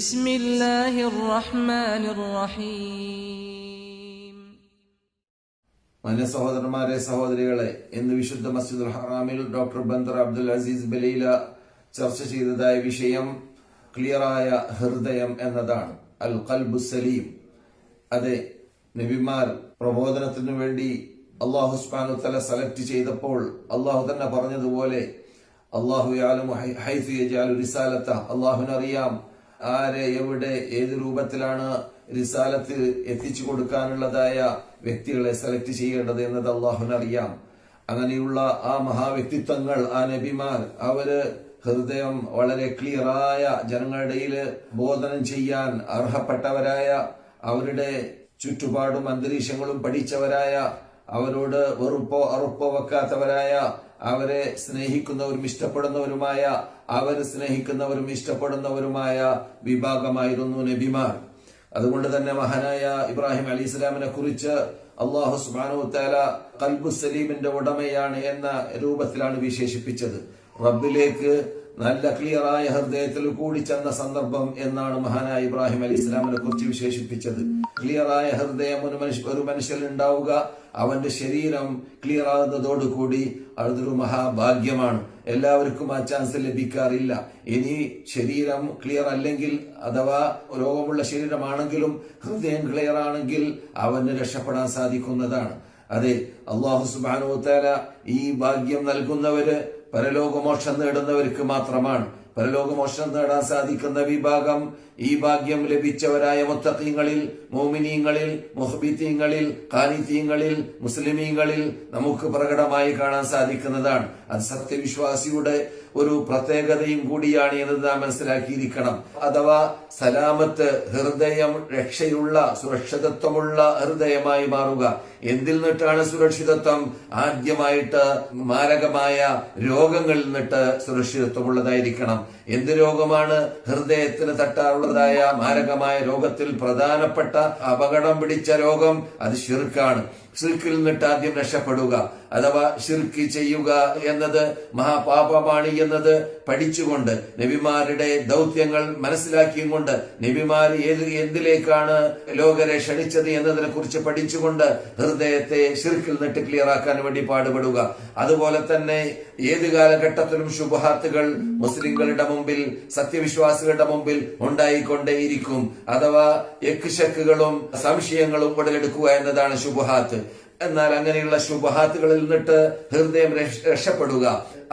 ബിസ്മില്ലാഹിർ റഹ്മാനിർ റഹീം. മാന്യ സഹോദരന്മാരെ, സഹോദരികളെ, ഇന്ന് വിശുദ്ധ മസ്ജിദുൽ ഹറാമിൽ ഡോക്ടർ ബന്ദർ അബ്ദുൽ അസീസ് ബലീല ചർച്ച ചെയ്തതായ വിഷയം ക്ലിയറായ ഹൃദയം എന്നതാണ്. അൽ ഖൽബു സലീം. അതെ, നബിമാർ പ്രബോധനത്തിനു വേണ്ടി അല്ലാഹു സുബ്ഹാനഹു വതആല സെലക്ട് ചെയ്തപ്പോൾ അല്ലാഹു തന്നെ പറഞ്ഞതുപോലെ അല്ലാഹു യഅലമു ഹൈസു യജഅലു റിസാലത, അല്ലാഹുവിനറിയാം ആരെ എവിടെ ഏത് രൂപത്തിലാണ് റിസാലത്ത് എത്തിച്ചു കൊടുക്കാനുള്ളതായ വ്യക്തികളെ സെലക്ട് ചെയ്യേണ്ടത് എന്നത് അല്ലാഹുവിനറിയാം. അങ്ങനെയുള്ള ആ മഹാവ്യക്തിത്വങ്ങൾ, ആ നബിമാർ, അവര് ഹൃദയം വളരെ ക്ലിയറായ ജനങ്ങളുടെ ഇടയിൽ ബോധനം ചെയ്യാൻ അർഹപ്പെട്ടവരായ, അവരുടെ ചുറ്റുപാടും അന്തരീക്ഷങ്ങളും പഠിച്ചവരായ, അവരോട് വെറുപ്പോ അറുപ്പോ വെക്കാത്തവരായ, അവരെ സ്നേഹിക്കുന്നവരും ഇഷ്ടപ്പെടുന്നവരുമായ, അവർ സ്നേഹിക്കുന്നവരും ഇഷ്ടപ്പെടുന്നവരുമായ വിഭാഗമായിരുന്നു നബിമാർ. അതുകൊണ്ട് തന്നെ മഹാനായ ഇബ്രാഹിം അലൈഹി സ്വലാമിനെ കുറിച്ച് അല്ലാഹു സുബ്ഹാനഹു വതആല ഖൽബു സലീമിന്റെ ഉടമയാണ് എന്ന രൂപത്തിലാണ് വിശേഷിപ്പിച്ചത്. റബ്ബിലേക്ക് നല്ല ക്ലിയറായ ഹൃദയത്തിൽ കൂടി ചെന്ന സന്ദർഭം എന്നാണ് മഹാനായ ഇബ്രാഹിം അലൈഹി സ്വലാമിനെ കുറിച്ച് വിശേഷിപ്പിച്ചത്. ക്ലിയറായ ഹൃദയം ഒരു മനുഷ്യന് ഉണ്ടാവുക, അവന്റെ ശരീരം ക്ലിയർ ആകുന്നതോടുകൂടി അതൊരു മഹാഭാഗ്യമാണ്. എല്ലാവർക്കും ആ ചാൻസ് ലഭിക്കാറില്ല. ഇനി ശരീരം ക്ലിയർ അല്ലെങ്കിൽ, അഥവാ രോഗമുള്ള ശരീരമാണെങ്കിലും ഹൃദയം ക്ലിയർ ആണെങ്കിൽ അവന് രക്ഷപ്പെടാൻ സാധിക്കുന്നതാണ്. അതെ, അല്ലാഹു സുബ്ഹാനഹു വതആല ഈ ഭാഗ്യം നൽകുന്നവര് പരലോകമോക്ഷം നേടുന്നവർക്ക് മാത്രമാണ്. പരലോകമോക്ഷം നേടാൻ സാധിക്കുന്ന വിഭാഗം ഈ ഭാഗ്യം ലഭിച്ചവരായ മുത്തഖീങ്ങളിൽ, മോമിനീങ്ങളിൽ, മുഹ്ബിതീങ്ങളിൽ, ഖാനിതീങ്ങളിൽ, മുസ്ലിമീങ്ങളിൽ നമുക്ക് പ്രകടമായി കാണാൻ സാധിക്കുന്നതാണ്. അത് സത്യവിശ്വാസിയുടെ ഒരു പ്രത്യേകതയും കൂടിയാണ് എന്ന് നാം മനസ്സിലാക്കിയിരിക്കണം. അഥവാ സലാമത്ത്, ഹൃദയം രക്ഷയുള്ള സുരക്ഷിതത്വമുള്ള ഹൃദയമായി മാറുക. എന്തിൽ നിന്നിട്ടാണ് സുരക്ഷിതത്വം? ആദ്യമായിട്ട് മാരകമായ രോഗങ്ങളിൽ നിന്നിട്ട് സുരക്ഷിതത്വമുള്ളതായിരിക്കണം. എന്ത് രോഗമാണ്? ഹൃദയത്തിന് തട്ടാറുള്ളതായ മാരകമായ രോഗത്തിൽ പ്രധാനപ്പെട്ട അപകടം പിടിച്ച രോഗം അത് ശിർക്കാണ്. ശിർക്കിൽ നിന്നിട്ട് ആദ്യം രക്ഷപ്പെടുക, അഥവാ ശിർക്ക് ചെയ്യുക എന്നത് മഹാപാപമാണ് എന്നത് പഠിച്ചുകൊണ്ട്, നബിമാരുടെ ദൗത്യങ്ങൾ മനസ്സിലാക്കിയും കൊണ്ട്, നബിമാർ എന്തിലേക്കാണ് ലോകരെ ക്ഷണിച്ചത് എന്നതിനെ കുറിച്ച് പഠിച്ചുകൊണ്ട് ഹൃദയത്തെ ശിർക്കിൽ നിന്നിട്ട് ക്ലിയർ ആക്കാൻ വേണ്ടി പാടുപെടുക. അതുപോലെ തന്നെ ഏത് കാലഘട്ടത്തിലും ശുബ്ഹാത്തുകൾ മുസ്ലിങ്ങളുടെ മുമ്പിൽ, സത്യവിശ്വാസികളുടെ മുമ്പിൽ ഉണ്ടായിക്കൊണ്ടേയിരിക്കും. അഥവാ യക്ശക്കുകളും സംശയങ്ങളും ഉടലെടുക്കുക എന്നതാണ് ശുബ്ഹാത്ത്. എന്നാൽ അങ്ങനെയുള്ള ശുബ്ഹാത്തുകളിൽ നിന്നിട്ട് ഹൃദയം രക്ഷപ്പെടുക,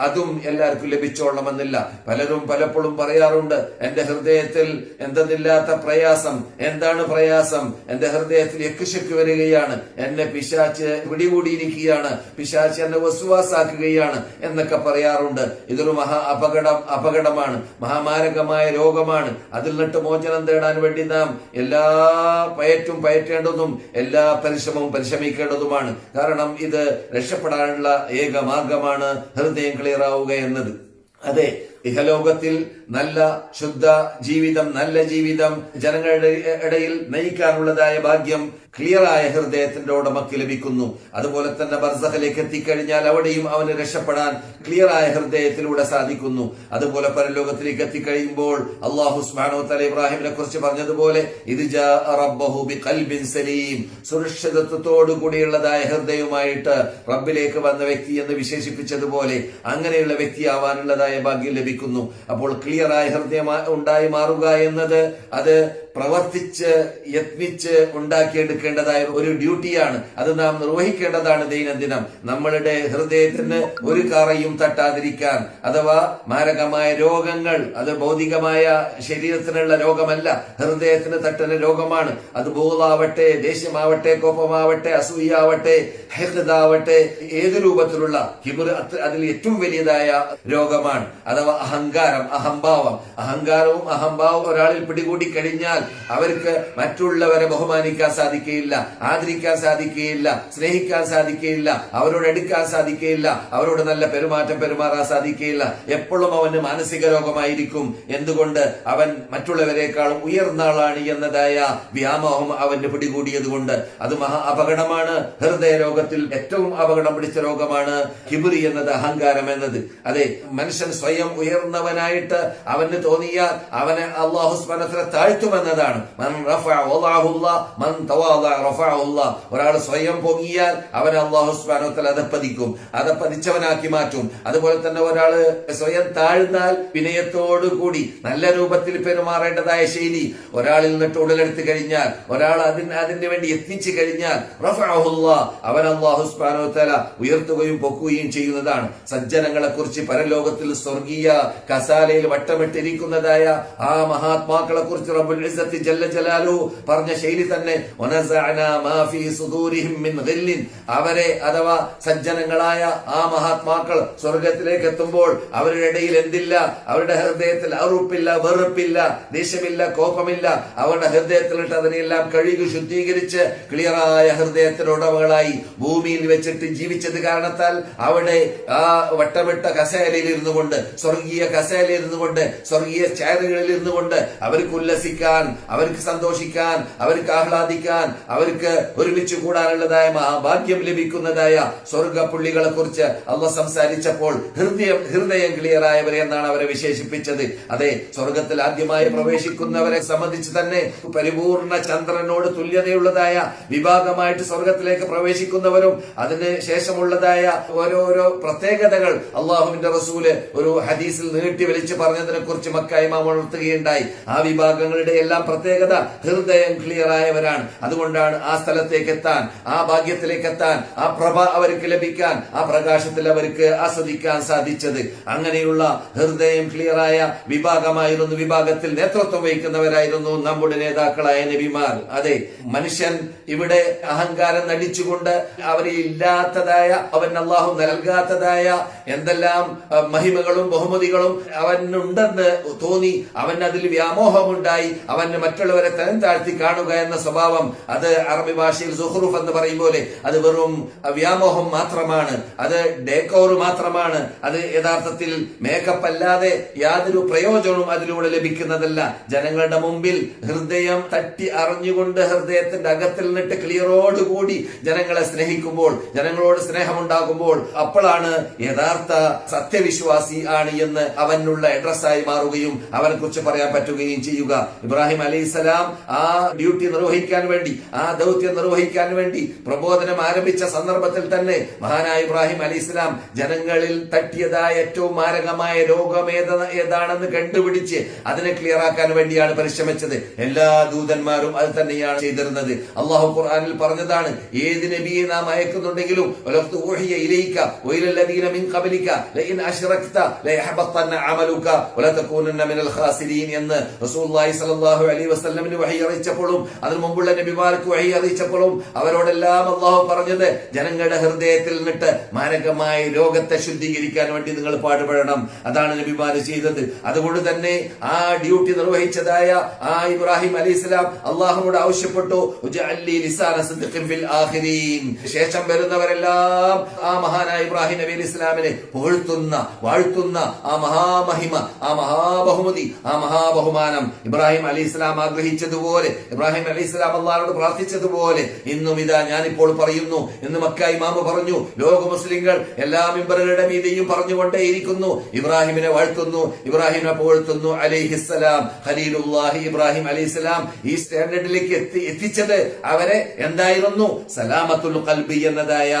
അതും എല്ലാവർക്കും ലഭിച്ചോളണമെന്നില്ല. പലരും പലപ്പോഴും പറയാറുണ്ട്, എന്റെ ഹൃദയത്തിൽ എന്തെന്നില്ലാത്ത പ്രയാസം. എന്താണ് പ്രയാസം? എന്റെ ഹൃദയത്തിൽ യക്ശക്ക് വരികയാണ്, എന്നെ പിശാച്ച് പിടികൂടിയിരിക്കുകയാണ്, പിശാച്ച് എന്നെ വസ്വാസാക്കുകയാണ് എന്നൊക്കെ പറയാറുണ്ട്. ഇതൊരു അപകടമാണ്, മഹാമാരകമായ രോഗമാണ്. അതിൽ നിന്നിട്ട് മോചനം തേടാൻ വേണ്ടി നാം എല്ലാ പയറ്റേണ്ടതും എല്ലാ പരിശ്രമവും പരിശ്രമിക്കേണ്ടതുമാണ്. കാരണം ഇത് രക്ഷപ്പെടാനുള്ള ഏക മാർഗമാണ് ഹൃദയം ക്ലിയർ ആവുക എന്നത്. അതെ, ഇഹലോകത്തിൽ നല്ല ശുദ്ധ ജീവിതം, നല്ല ജീവിതം ജനങ്ങളുടെ ഇടയിൽ നയിക്കാനുള്ളതായ ഭാഗ്യം ക്ലിയറായ ഹൃദയത്തിന്റെ ഉടമക്ക് ലഭിക്കുന്നു. അതുപോലെ തന്നെ ബർസഖിലേക്ക് എത്തിക്കഴിഞ്ഞാൽ അവിടെയും അവന് രക്ഷപ്പെടാൻ ക്ലിയറായ ഹൃദയത്തിലൂടെ സാധിക്കുന്നു. അതുപോലെ പരലോകത്തിലേക്ക് എത്തിക്കഴിയുമ്പോൾ അല്ലാഹു സുബ്ഹാനഹു വതആല ഇബ്രാഹിമിനെ കുറിച്ച് പറഞ്ഞതുപോലെ ഇത് ജാഅ റബ്ബഹു ബിഖൽബിൻ സലീം, സുരക്ഷിതത്വത്തോടു കൂടിയുള്ളതായ ഹൃദയവുമായിട്ട് റബ്ബിലേക്ക് വന്ന വ്യക്തി എന്ന് വിശേഷിപ്പിച്ചതുപോലെ അങ്ങനെയുള്ള വ്യക്തിയാവാനുള്ളതായ ഭാഗ്യം ലഭിക്കുന്നു. അപ്പോൾ ക്ലിയറായ ഹൃദയം ഉണ്ടായി മാറുക എന്നത് അത് പ്രവർത്തിച്ച് യത്നിച്ച് ഉണ്ടാക്കിയെടുക്കേണ്ടതായ ഒരു ഡ്യൂട്ടിയാണ്. അത് നാം നിർവഹിക്കേണ്ടതാണ് ദൈനംദിനം. നമ്മളുടെ ഹൃദയത്തിന് ഒരു കറയും തട്ടാതിരിക്കാൻ, അഥവാ മാരകമായ രോഗങ്ങൾ, അത് ഭൗതികമായ ശരീരത്തിനുള്ള രോഗമല്ല, ഹൃദയത്തിന് തട്ടുന്ന രോഗമാണ്. അത് ബൂളാവട്ടെ, ദേഷ്യമാവട്ടെ, കോപമാവട്ടെ, അസൂയാവട്ടെ, ഹെഖ്ദാവട്ടെ, ഏത് രൂപത്തിലുള്ള ഹിബ്ർ, അതിൽ ഏറ്റവും വലിയതായ രോഗമാണ്. അഥവാ അഹങ്കാരം, അഹംഭാവം. അഹങ്കാരവും അഹംഭാവവും ഒരാളിൽ പിടികൂടി കഴിഞ്ഞാൽ അവർക്ക് മറ്റുള്ളവരെ ബഹുമാനിക്കാൻ സാധിക്കുകയില്ല, ആദരിക്കാൻ സാധിക്കുകയില്ല, സ്നേഹിക്കാൻ സാധിക്കുകയില്ല, അവരോട് എടുക്കാൻ സാധിക്കുകയില്ല, അവരോട് നല്ല പെരുമാറ്റം പെരുമാറാൻ സാധിക്കുകയില്ല. എപ്പോഴും അവന് മാനസിക രോഗമായിരിക്കും. എന്തുകൊണ്ട്? അവൻ മറ്റുള്ളവരെക്കാളും ഉയർന്ന ആളാണ് എന്നതായ വ്യാമോഹം അവന് പിടികൂടിയത് കൊണ്ട്. അത് മഹാ അപകടമാണ്. ഹൃദയ രോഗത്തിൽ ഏറ്റവും അപകടം പിടിച്ച രോഗമാണ് കിബിറി എന്നത്, അഹങ്കാരം എന്നത്. അതെ, മനുഷ്യൻ സ്വയം ഉയർന്നവനായിട്ട് അവന് തോന്നിയാൽ അവനെ അല്ലാഹു സുബ്ഹാനഹു വ തആല താഴ്ത്തുമെന്നതാണ്. ഒരാൾ സ്വയം പൊങ്ങിയാൽ അവനെ അല്ലാഹു സുബ്ഹാനഹു വ തആല അതപ്പതിച്ചവനാക്കി മാറ്റും. അതുപോലെ തന്നെ ഒരാൾ സ്വയം താഴ്ന്നാൽ വിനയത്തോടു കൂടി നല്ല രൂപത്തിൽ പെരുമാറേണ്ടതായ ശൈലി ഒരാളിൽ നിന്നിട്ട് ഉടലെടുത്തു കഴിഞ്ഞാൽ, ഒരാൾ അതിന് വേണ്ടി എത്തിച്ചു കഴിഞ്ഞാൽ അവൻ അല്ലാഹു സുബ്ഹാനഹു വ തആല ഉയർത്തുകയും പൊക്കുകയും ചെയ്യുന്നതാണ്. സജ്ജനങ്ങളെ കുറിച്ച് പരലോകത്തിൽ സ്വർഗീയ കസാലയിൽ വട്ടമിട്ടിരിക്കുന്നതായ ആ മഹാത്മാക്കളെ കുറിച്ച് റബ്ബുൽ ഇസ്സത്തി ജല്ല ജലാലു പറഞ്ഞ ശൈലി തന്നെ അവരെ അഥവാ സജ്ജനങ്ങളായ ആ മഹാത്മാക്കൾ സ്വർഗത്തിലേക്ക് എത്തുമ്പോൾ അവരുടെ ഇടയിൽ എന്തില്ല? അവരുടെ ഹൃദയത്തിൽ അറുപ്പില്ല, വെറുപ്പില്ല, ദേഷ്യമില്ല, കോപമില്ല. അവരുടെ ഹൃദയത്തിലിട്ട് അതിനെല്ലാം കഴുകി ശുദ്ധീകരിച്ച് ക്ലിയറായ ഹൃദയത്തിനുടമകളായി ഭൂമിയിൽ വെച്ചിട്ട് ജീവിച്ചത് കാരണത്താൽ അവിടെ ആ വട്ടമിട്ട കസേലയിൽ ഇരുന്നു കൊണ്ട്, സ്വർഗീയ കസേലയിൽ ഇരുന്നു കൊണ്ട്, സ്വർഗീയ ചെയറുകളിൽ ഇരുന്നു കൊണ്ട് അവർക്ക് ഉല്ലസിക്കാൻ, അവർക്ക് സന്തോഷിക്കാൻ, അവർക്ക് ആഹ്ലാദിക്കാൻ, അവർക്ക് ഒരുമിച്ച് കൂടാനുള്ളതായ മഹാഭാഗ്യം ലഭിക്കുന്നതായ സ്വർഗപ്പുള്ളികളെ കുറിച്ച് അള്ളാഹ് സംസാരിച്ചപ്പോൾ ഹൃദയം ക്ലിയറായവരെ എന്നാണ് അവരെ വിശേഷിപ്പിച്ചത്. അതെ, സ്വർഗത്തിൽ ആദ്യമായി പ്രവേശിക്കുന്നവരെ സംബന്ധിച്ച് തന്നെ പരിപൂർണ ചന്ദ്രനോട് തുല്യതയുള്ളതായ വിഭാഗമായിട്ട് സ്വർഗത്തിലേക്ക് പ്രവേശിക്കുന്നവരും അതിന് ശേഷമുള്ളതായ ഓരോരോ പ്രത്യേകതകൾ അള്ളാഹുവിന്റെ റസൂല് ഒരു ഹദീസിൽ നീട്ടി വലിച്ചു പറഞ്ഞതിനെ കുറിച്ച് മക്ക ഇമാം ഉണർത്തുകയുണ്ടായി. ആ വിഭാഗങ്ങളുടെ എല്ലാം പ്രത്യേകത ഹൃദയം ക്ലിയർ ആയവരാണ്. അതുകൊണ്ടാണ് ആ സ്ഥലത്തേക്ക് എത്താൻ, ആ ഭാഗ്യത്തിലേക്ക് എത്താൻ, ആ പ്രഭ അവർക്ക് ലഭിക്കാൻ, ആ പ്രകാശത്തിൽ അവർക്ക് ആസ്വദിക്കാൻ സാധിച്ചത്. അങ്ങനെയുള്ള ഹൃദയം ക്ലിയറായ വിഭാഗമായിരുന്നു, വിഭാഗത്തിൽ നേതൃത്വം വഹിക്കുന്നവരായിരുന്നു നമ്മുടെ നേതാക്കളായ നബിമാർ. അതെ, മനുഷ്യൻ ഇവിടെ അഹങ്കാരം നടിച്ചുകൊണ്ട് അവരെ ഇല്ലാത്തതായ, അവൻ അള്ളാഹു നൽകാത്തതായ എന്തെല്ലാം മഹിമകളും ബഹുമതികളും അവനുണ്ടെന്ന് തോന്നി അവൻ അതിൽ വ്യാമോഹമുണ്ടായി അവന് മറ്റുള്ളവരെ തരം താഴ്ത്തി കാണുക എന്ന സ്വഭാവം, അത് അറബി ഭാഷയിൽ സുഹ്റുഫ് എന്ന് പറയും പോലെ അത് വെറും വ്യാമോഹം മാത്രമാണ്, അത് ഡേക്കോർ മാത്രമാണ്. അത് യഥാർത്ഥത്തിൽ മേക്കപ്പ് അല്ലാതെ യാതൊരു പ്രയോജനവും അതിലൂടെ ലഭിക്കുന്നതല്ല. ജനങ്ങളുടെ മുമ്പിൽ ഹൃദയം തട്ടി അറിഞ്ഞുകൊണ്ട് ഹൃദയത്തിന്റെ അകത്തിൽ നിന്നിട്ട് ക്ലിയറോടുകൂടി ജനങ്ങളെ സ്നേഹിക്കുമ്പോൾ, ജനങ്ങളോട് സ്നേഹമുണ്ടാകുമ്പോൾ അപ്പോഴാണ് യഥാർത്ഥ സത്യവിശ്വാസി ആണ് എന്ന് അവനുള്ള അഡ്രസ്സായി മാറുകയും അവനെ കുറിച്ച് പറയാൻ പറ്റുകയും ചെയ്യുക. ഇബ്രാഹിം അലൈഹിസ്സലാം ആ ഡ്യൂട്ടി നിർവഹിക്കാൻ വേണ്ടി, ആ ദൗത്യം നിർവഹിക്കാൻ വേണ്ടി പ്രബോധനം ആരംഭിച്ച സന്ദർഭത്തിൽ തന്നെ മഹാനായ ഇബ്രാഹിം അലൈഹിസ്സലാം ജനങ്ങളിൽ തട്ടിയതായ ഏറ്റവും മാരകമായ രോഗം ഏതാണെന്ന് കണ്ടുപിടിച്ച് അതിനെ ക്ലിയർ ആക്കാൻ വേണ്ടിയാണ് പരിശ്രമിച്ചത്. എല്ലാ ദൂതന്മാരും അത് തന്നെയാണ് ചെയ്തിരുന്നത്. അള്ളാഹു ഖുർആനിൽ പറഞ്ഞതാണ്, ഏത് നബിയെ നാം അയക്കുന്നുണ്ടെങ്കിലും എന്ന് റസൂലുള്ളാഹി സ്വല്ലല്ലാഹു അലൈഹി വസല്ലമിന് വഹി അറിയിച്ചപ്പോഴും അതിനു മുമ്പുള്ള നബിമാർക്ക് വഹി അറിയിച്ചപ്പോഴും അവരോടെല്ലാം അള്ളാഹു പറഞ്ഞത്, ജനങ്ങളുടെ ഹൃദയത്തിൽ നിന്നിട്ട് മാരകമായ രോഗത്തെ ശുദ്ധീകരിക്കാൻ വേണ്ടി നിങ്ങൾ പാടുപെടണം. അതാണ് നബിമാര് ചെയ്തത്. അതുകൊണ്ട് തന്നെ ആ ഡ്യൂട്ടി നിർവഹിച്ചതായ ആ ഇബ്രാഹിം അലൈഹിസ്സലാം അള്ളാഹുവോട് ആവശ്യപ്പെട്ടു, ശേഷം വരുന്നവരെല്ലാം ആ മഹാനായ ഇബ്രാഹിം നബി അലൈഹി ഇസ്ലാമിനെ പുകഴ്ത്തുന്ന, വാഴ്ത്തുന്ന ആ മഹാമഹിമ, ആ മഹാബഹുമതി, ആ മഹാബഹുമാനം ഇബ്രാഹിം അലൈഹി ഇസ്ലാം ആഗ്രഹിച്ചതുപോലെ, ഇബ്രാഹിം അലൈഹി ഇസ്ലാം അള്ളാഹുവോട് പ്രാർത്ഥിച്ചതുപോലെ ഇന്നും ഇതാ ഞാനിപ്പോൾ പറയുന്നു എന്ന് മക്ക ഇമാമ് പറഞ്ഞു. ലോക മുസ്ലിങ്ങൾ എല്ലാ മിമ്പറുകളുടെ മീതെയും പറഞ്ഞുകൊണ്ടേയിരിക്കുന്നു, ഇബ്രാഹിമിനെ വാഴ്ത്തുന്നു, ഇബ്രാഹിമിനെ പുകഴ്ത്തുന്നു. അലൈഹിസ്സലാം, ഖലീലുല്ലാഹി ഇബ്രാഹിം അലൈഹിസ്സലാം ഈ സ്റ്റാൻഡേർഡിലേക്ക് എത്തിച്ചത് അവരെ എന്തായിരുന്നു? സലാമത്തുൽ ഖൽബി എന്നതായ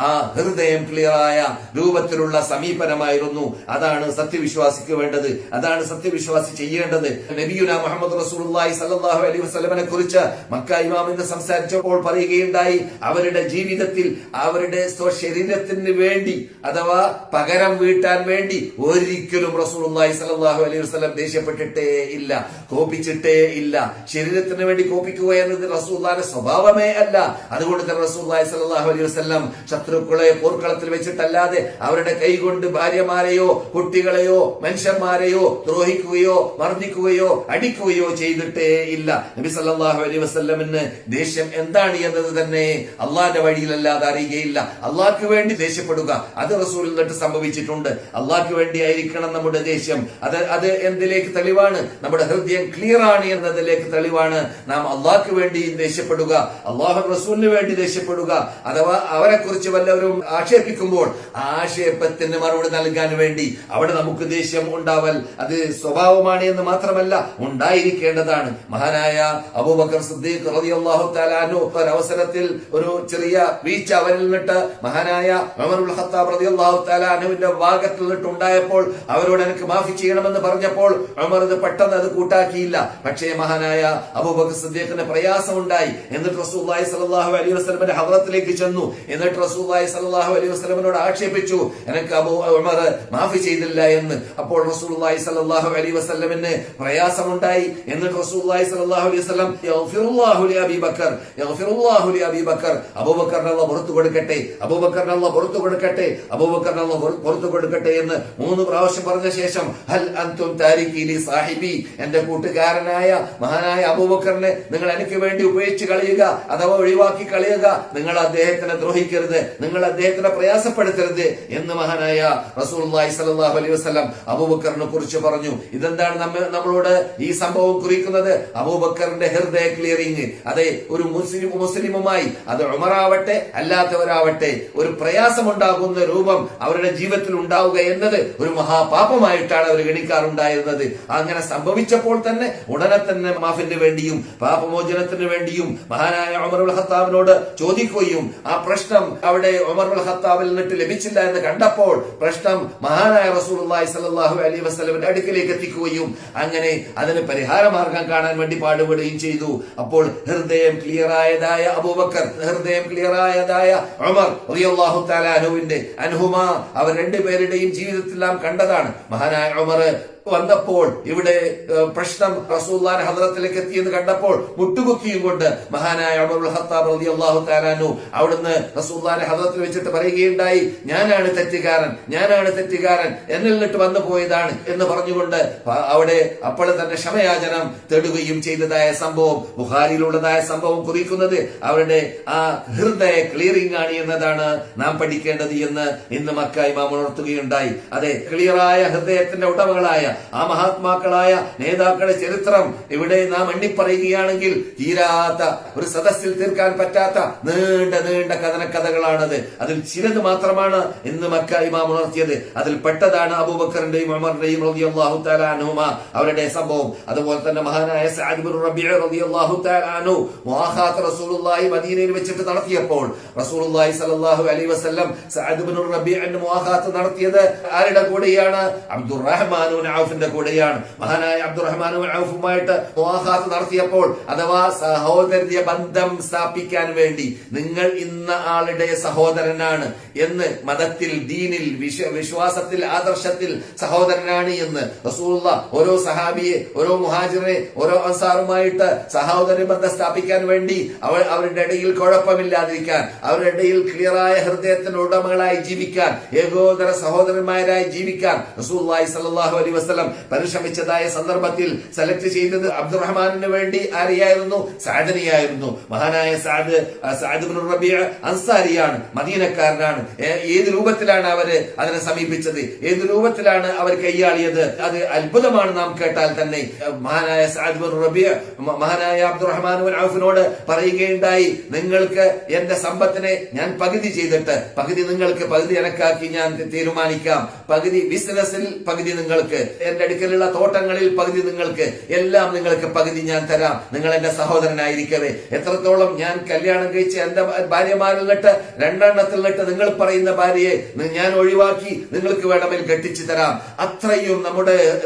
ആ ഹൃദയം ക്ലിയറായ രൂപത്തിലുള്ള സമീപനമായിരുന്നു. അതാണ് സത്യവിശ്വാസിക്ക് വേണ്ടത്, അതാണ് സത്യവിശ്വാസി ചെയ്യേണ്ടത്. നബിയുന മുഹമ്മദ് റസൂലുള്ളാഹി സ്വല്ലല്ലാഹു അലൈഹി വസല്ലമനെ കുറിച്ച് മക്ക ഇമാം എന്ന് സംസാരിച്ചപ്പോൾ പറയുകയുണ്ടായി, അവരുടെ ജീവിതത്തിൽ അവരുടെ ശരീരത്തിന് വേണ്ടി അഥവാ പകരം വീട്ടാൻ വേണ്ടി ഒരിക്കലും റസൂലുള്ളാഹി സ്വല്ലല്ലാഹു അലൈഹി വസല്ലം ദേഷ്യപ്പെട്ടിട്ടേ ഇല്ല, കോപിച്ചിട്ടേ ഇല്ല. ശരീരത്തിന് വേണ്ടി കോപിക്കുക എന്നത് റസൂലുള്ളാഹിയുടെ സ്വഭാവമേ അല്ല. അതുകൊണ്ട് തന്നെ റസൂലുള്ളാഹി സ്വല്ലല്ലാഹു അലൈഹി വസല്ലം ശത്രുക്കളെ പോർക്കളത്തിൽ വെച്ചിട്ടല്ലാതെ അവരുടെ കൈകൊണ്ട് ഭാര്യമാരെയോ കുട്ടികളെയോ മനുഷ്യന്മാരെയോ ദ്രോഹിക്കുകയോ മർദ്ദിക്കുകയോ അടിക്കുകയോ ചെയ്തു ചെയ്തിട്ടേ ഇല്ല. നബി സല്ലല്ലാഹു അലൈഹി വസല്ലമിന് ദേഷ്യം എന്താണ് എന്നത് തന്നെ അള്ളാന്റെ വഴിയിലല്ലാതെ അറിയുകയില്ല. അള്ളാഹ്ക്ക് വേണ്ടി ദേഷ്യപ്പെടുക അത് റസൂലിൽ നിന്നിട്ട് സംഭവിച്ചിട്ടുണ്ട്. അള്ളാഹ്ക്ക് വേണ്ടി ആയിരിക്കണം നമ്മുടെ ദേഷ്യം. അത് എന്തിലേക്ക് തെളിവാണ്? നമ്മുടെ ഹൃദയം ക്ലിയർ ആണ് എന്നതിലേക്ക് തെളിവാണ്. നാം അള്ളാഹ്ക്ക് വേണ്ടി ദേഷ്യപ്പെടുക, അള്ളാഹു റസൂലിന് വേണ്ടി ദേഷ്യപ്പെടുക, അഥവാ അവരെ കുറിച്ച് വല്ലവരും ആക്ഷേപിക്കുമ്പോൾ ആക്ഷേപത്തിന് മറുപടി നൽകാൻ വേണ്ടി അവിടെ നമുക്ക് ദേഷ്യം ഉണ്ടാവൽ അത് സ്വഭാവമാണ് എന്ന് മാത്രമല്ല ഉണ്ടായിരിക്കേണ്ടതാണ്. മഹാനായ അബൂബക്കർ സിദ്ദീഖ് റളിയല്ലാഹു തആല അൻഹു ഒരവസരത്തിൽ ഒരു ചെറിയ വീഴ്ച അവരിൽ നിന്നിട്ട് മഹാനായ ഉമർ ഇബ്നുൽ ഖത്താബ് റളിയല്ലാഹു തആല അൻഹുവിന്റെ ഭാഗത്ത് നിന്നിട്ട് ഉണ്ടായപ്പോൾ അവരോട് എനിക്ക് മാഫി ചെയ്യണമെന്ന് പറഞ്ഞപ്പോൾ ഉമർ പെട്ടെന്ന് അത് കൂട്ടാക്കിയില്ല. പക്ഷേ മഹാനായ അബൂബക്കർ സിദ്ദീഖിന് പ്രയാസമുണ്ടായി. എന്നിട്ട് റസൂലുള്ളാഹി സ്വല്ലല്ലാഹു അലൈഹി വസല്ലമയുടെ ഹദ്റത്തിലേക്ക് ചെന്നു. എന്നിട്ട് റസൂലുള്ളാഹി സ്വല്ലല്ലാഹു അലൈഹി വസല്ലമയോട് ആക്ഷേപിച്ചു, എനിക്ക് ഉമർ മാഫി ചെയ്തില്ല എന്ന്. അപ്പോൾ റസൂലുള്ളാഹി സ്വല്ലല്ലാഹു അലൈഹി വസല്ലമിന് പ്രയാസമുണ്ടായി. എന്നിട്ട് റസൂലുള്ളാഹി സ്വല്ലല്ലാഹു അലൈഹി വസല്ലം യഗ്ഫിറുല്ലാഹു ലി അബീ ബക്കർ, യഗ്ഫിറുല്ലാഹു ലി അബീ ബക്കർ, അബൂബക്കറിന് അല്ലാഹു പുറത്തു കൊടുക്കട്ടെ, അബൂബക്കറിന് അല്ലാഹു പുറത്തു കൊടുക്കട്ടെ, അബൂബക്കറിന് അല്ലാഹു പുറത്തു കൊടുക്കട്ടെ എന്ന് 3 പ്രാവശ്യം പറഞ്ഞ ശേഷം ഹൽ അൻതും താരിഖി ലി സാഹിബി, എന്റെ കൂട്ടുകാരനായ മഹാനായ അബൂബക്കറിനെ നിങ്ങൾ എനിക്ക് വേണ്ടി ഉപേക്ഷിച്ച് കളയുക അഥവാ ഒഴിവാക്കി കളയുക, നിങ്ങൾ അദ്ദേഹത്തിനെ ദ്രോഹിക്കരുത്, നിങ്ങൾ അദ്ദേഹത്തിനെ പ്രയാസപ്പെടുത്തരുത് എന്ന് മഹാനായ റസൂലുള്ളാഹി സ്വല്ലല്ലാഹു അലൈഹി വസല്ലം അബൂബക്കറിനെ കുറിച്ച് പറഞ്ഞു. ഇതെന്താണ് നമ്മളോട് ഈ സംഭവം കുറിക്കുന്നത്? അബൂബക്കറിന്റെ ഹൃദയ ക്ലിയറിംഗ്. അതെ, ഒരു മുസ്ലിമുമായി അത് ഉമറാവട്ടെ അല്ലാത്തവരാവട്ടെ ഒരു പ്രയാസമുണ്ടാകുന്ന രൂപം അവരുടെ ജീവിതത്തിൽ ഉണ്ടാവുക എന്നത് ഒരു മഹാപാപമായിട്ടാണ് അവർ ഗണിക്കാറുണ്ടായിരുന്നത്. അങ്ങനെ സംഭവിച്ചപ്പോൾ തന്നെ ഉടനെ തന്നെ മാഫിന് വേണ്ടിയും പാപമോചനത്തിന് വേണ്ടിയും മഹാനായ ഉമർ ഇബ്നുൽ ഖത്താബിനോട് ചോദിക്കുകയും ആ പ്രശ്നം അവിടെ ഉമർ ഇബ്നുൽ ഖത്താബിൽ നിന്നിട്ട് ലഭിച്ചില്ല എന്ന് കണ്ടപ്പോൾ പ്രശ്നം മഹാനായ റസൂലുള്ളാഹി സ്വല്ലല്ലാഹു അലൈഹി വസല്ലമിന്റെ അടുക്കലേക്ക് എത്തിക്കുകയും അങ്ങനെ അതിന് പരിഹാരമാർഗം കാണാൻ വേണ്ടി പാടുപെടുകയും ചെയ്തു. അപ്പോൾ ഹൃദയം ക്ലിയറായതായ അബൂബക്കർ, ഹൃദയം ക്ലിയറായതായ ഉമർ റളിയല്ലാഹു തആല അൻഹുമാ അവർ രണ്ടുപേരുടെയും ജീവിതത്തിൽ നാം കണ്ടതാണ്. മഹാനായ ഉമർ വന്നപ്പോൾ ഇവിടെ പ്രശ്നം റസൂലുള്ളാഹിന്റെ ഹദ്റത്തിലേക്ക് എത്തിയെന്ന് കണ്ടപ്പോൾ മുട്ടുകുത്തിയും കൊണ്ട് മഹാനായ ഉമർ ഇബ്നുൽ ഖത്താബ് റളിയല്ലാഹു തആല അൻഹു അവിടുന്ന് റസൂലുള്ളാഹിന്റെ ഹദ്റത്തിൽ വെച്ചിട്ട് പറയുകയുണ്ടായി, ഞാനാണ് തെറ്റുകാരൻ, എന്നിൽ നിന്നിട്ട് വന്നു പോയതാണ് എന്ന് പറഞ്ഞുകൊണ്ട് അവിടെ അപ്പോൾ തന്നെ ക്ഷമയാചനം തേടുകയും ചെയ്തതായ സംഭവം ബുഖാരിയിലുള്ളതായ സംഭവം കുറിക്കുന്നത് അവരുടെ ആ ഹൃദയ ക്ലിയറിംഗ് ആണ് എന്നതാണ് നാം പഠിക്കേണ്ടത് എന്ന് ഇന്ന് മക്ക ഇമാം ഉണർത്തുകയുണ്ടായി. അതെ, ക്ലിയറായ ഹൃദയത്തിന്റെ ഉടമകളായ ആ മഹാത്മാക്കളായ നേതാക്കളുടെ ചരിത്രം ഇവിടെ നാം എണ്ണിപ്പറയുകയാണെങ്കിൽ തീരാത്ത ഒരു സദസ്സിൽ തീർക്കാൻ പറ്റാത്ത നീണ്ട കഥനക്കഥകളാണത്. അതിൽ ചിലത് മാത്രമാണ് ഇന്ന് മക്ക ഇമാം ഉണർത്തിയത്. അതിൽ പെട്ടതാണ് അബൂബക്കറിന്റെയും ഉമറിന്റെയും റളിയല്ലാഹു തആല അൻഹുമാ അവരുടെ സംഭവം. അതുപോലെ തന്നെ മഹാനായ സഅദ് ഇബ്നു റബീഅ റളിയല്ലാഹു തആല അൻഹു മുആഖാത്ത് റസൂലുള്ളാഹി മദീനയിൽ വെച്ചിട്ട് നടത്തിയപ്പോൾ റസൂലുള്ളാഹി സ്വല്ലല്ലാഹു അലൈഹി വസല്ലം സഅദ് ഇബ്നു റബീഅന്റെ മുആഖാത്ത് നടത്തിയത് ആരുടെ കൂടെയാണ്? അബ്ദുറഹ്മാൻ ഔഫിന്റെ കൂടെയാണ്. മഹാനായ അബ്ദുറഹ്മാൻ ഔഫുമായിട്ട് മുആഖാത്ത് നടത്തിയപ്പോൾ അഥവാ സഹോദര്യ ബന്ധം സ്ഥാപിക്കാൻ വേണ്ടി നിങ്ങൾ ഇന്ന ആളുടെ സഹോദരനാണ് എന്ന്, മതത്തിൽ, ദീനിൽ, വിശ്വാസത്തിൽ, ആദർശത്തിൽ സഹോദരനാണ് എന്ന് റസൂലുള്ളാഹ് ഓരോ സഹാബിയെ, ഓരോ മുഹാജിറെ, ഓരോ അൻസാറുമായിട്ട് സഹോദര്യ ബന്ധം സ്ഥാപിക്കാൻ വേണ്ടി അവരുടെ ഇടയിൽ കുഴപ്പമില്ലാതിരിക്കാൻ, അവരുടെ ഇടയിൽ ക്ലിയറായ ഹൃദയത്തിന്റെ ഉടമകളായി ജീവിക്കാൻ, ഏകോദര സഹോദരന്മാരായി ജീവിക്കാൻ റസൂലുള്ളാഹി സ്വല്ലല്ലാഹു അലൈഹി വസല്ലം പരിശ്രമിച്ചതായ സന്ദർഭത്തിൽ സെലക്ട് ചെയ്തത് അബ്ദുറഹ്മാനിന് വേണ്ടി ആരെയായിരുന്നു? സഅദിനെയായിരുന്നു. മഹാനായ സഅദ് ഇബ്നു റബീഅ അൻസാരിയാണ്, മദീനക്കാരനാണ്. ഏത് രൂപത്തിലാണ് അവര് അതിനെ സമീപിച്ചത്? ഏത് രൂപത്തിലാണ് അവർ കൈയാളിയത്? അത് അത്ഭുതമാണ് നാം കേട്ടാൽ തന്നെ. മഹാനായ സഅദ് ഇബ്നു റബീഅ മഹാനായ അബ്ദുറഹ്മാൻ ഇബ്നു ഔഫിനോട് പറയുകയുണ്ടായി, നിങ്ങൾക്ക് എന്റെ സമ്പത്തിനെ ഞാൻ പകുതി ചെയ്തിട്ട് പകുതി നിങ്ങൾക്ക് പകുതി എനക്കാക്കി ഞാൻ തീരുമാനിക്കാം. പകുതി ബിസിനസ്സിൽ, പകുതി നിങ്ങൾക്ക്, എന്റെ അടുക്കലുള്ള തോട്ടങ്ങളിൽ പകുതി നിങ്ങൾക്ക്, എല്ലാം നിങ്ങൾക്ക് പകുതി ഞാൻ തരാം. നിങ്ങൾ എന്റെ സഹോദരനായിരിക്കവേ, എത്രത്തോളം ഞാൻ കല്യാണം കഴിച്ച് എന്റെ ഭാര്യമാരിൽ നിന്നിട്ട് 2 എണ്ണത്തിൽ നിന്നിട്ട് നിങ്ങൾ പറയുന്ന ഭാര്യയെ ഞാൻ ഒഴിവാക്കി നിങ്ങൾക്ക് വേണമെങ്കിൽ കെട്ടിച്ചു തരാം. അത്രയും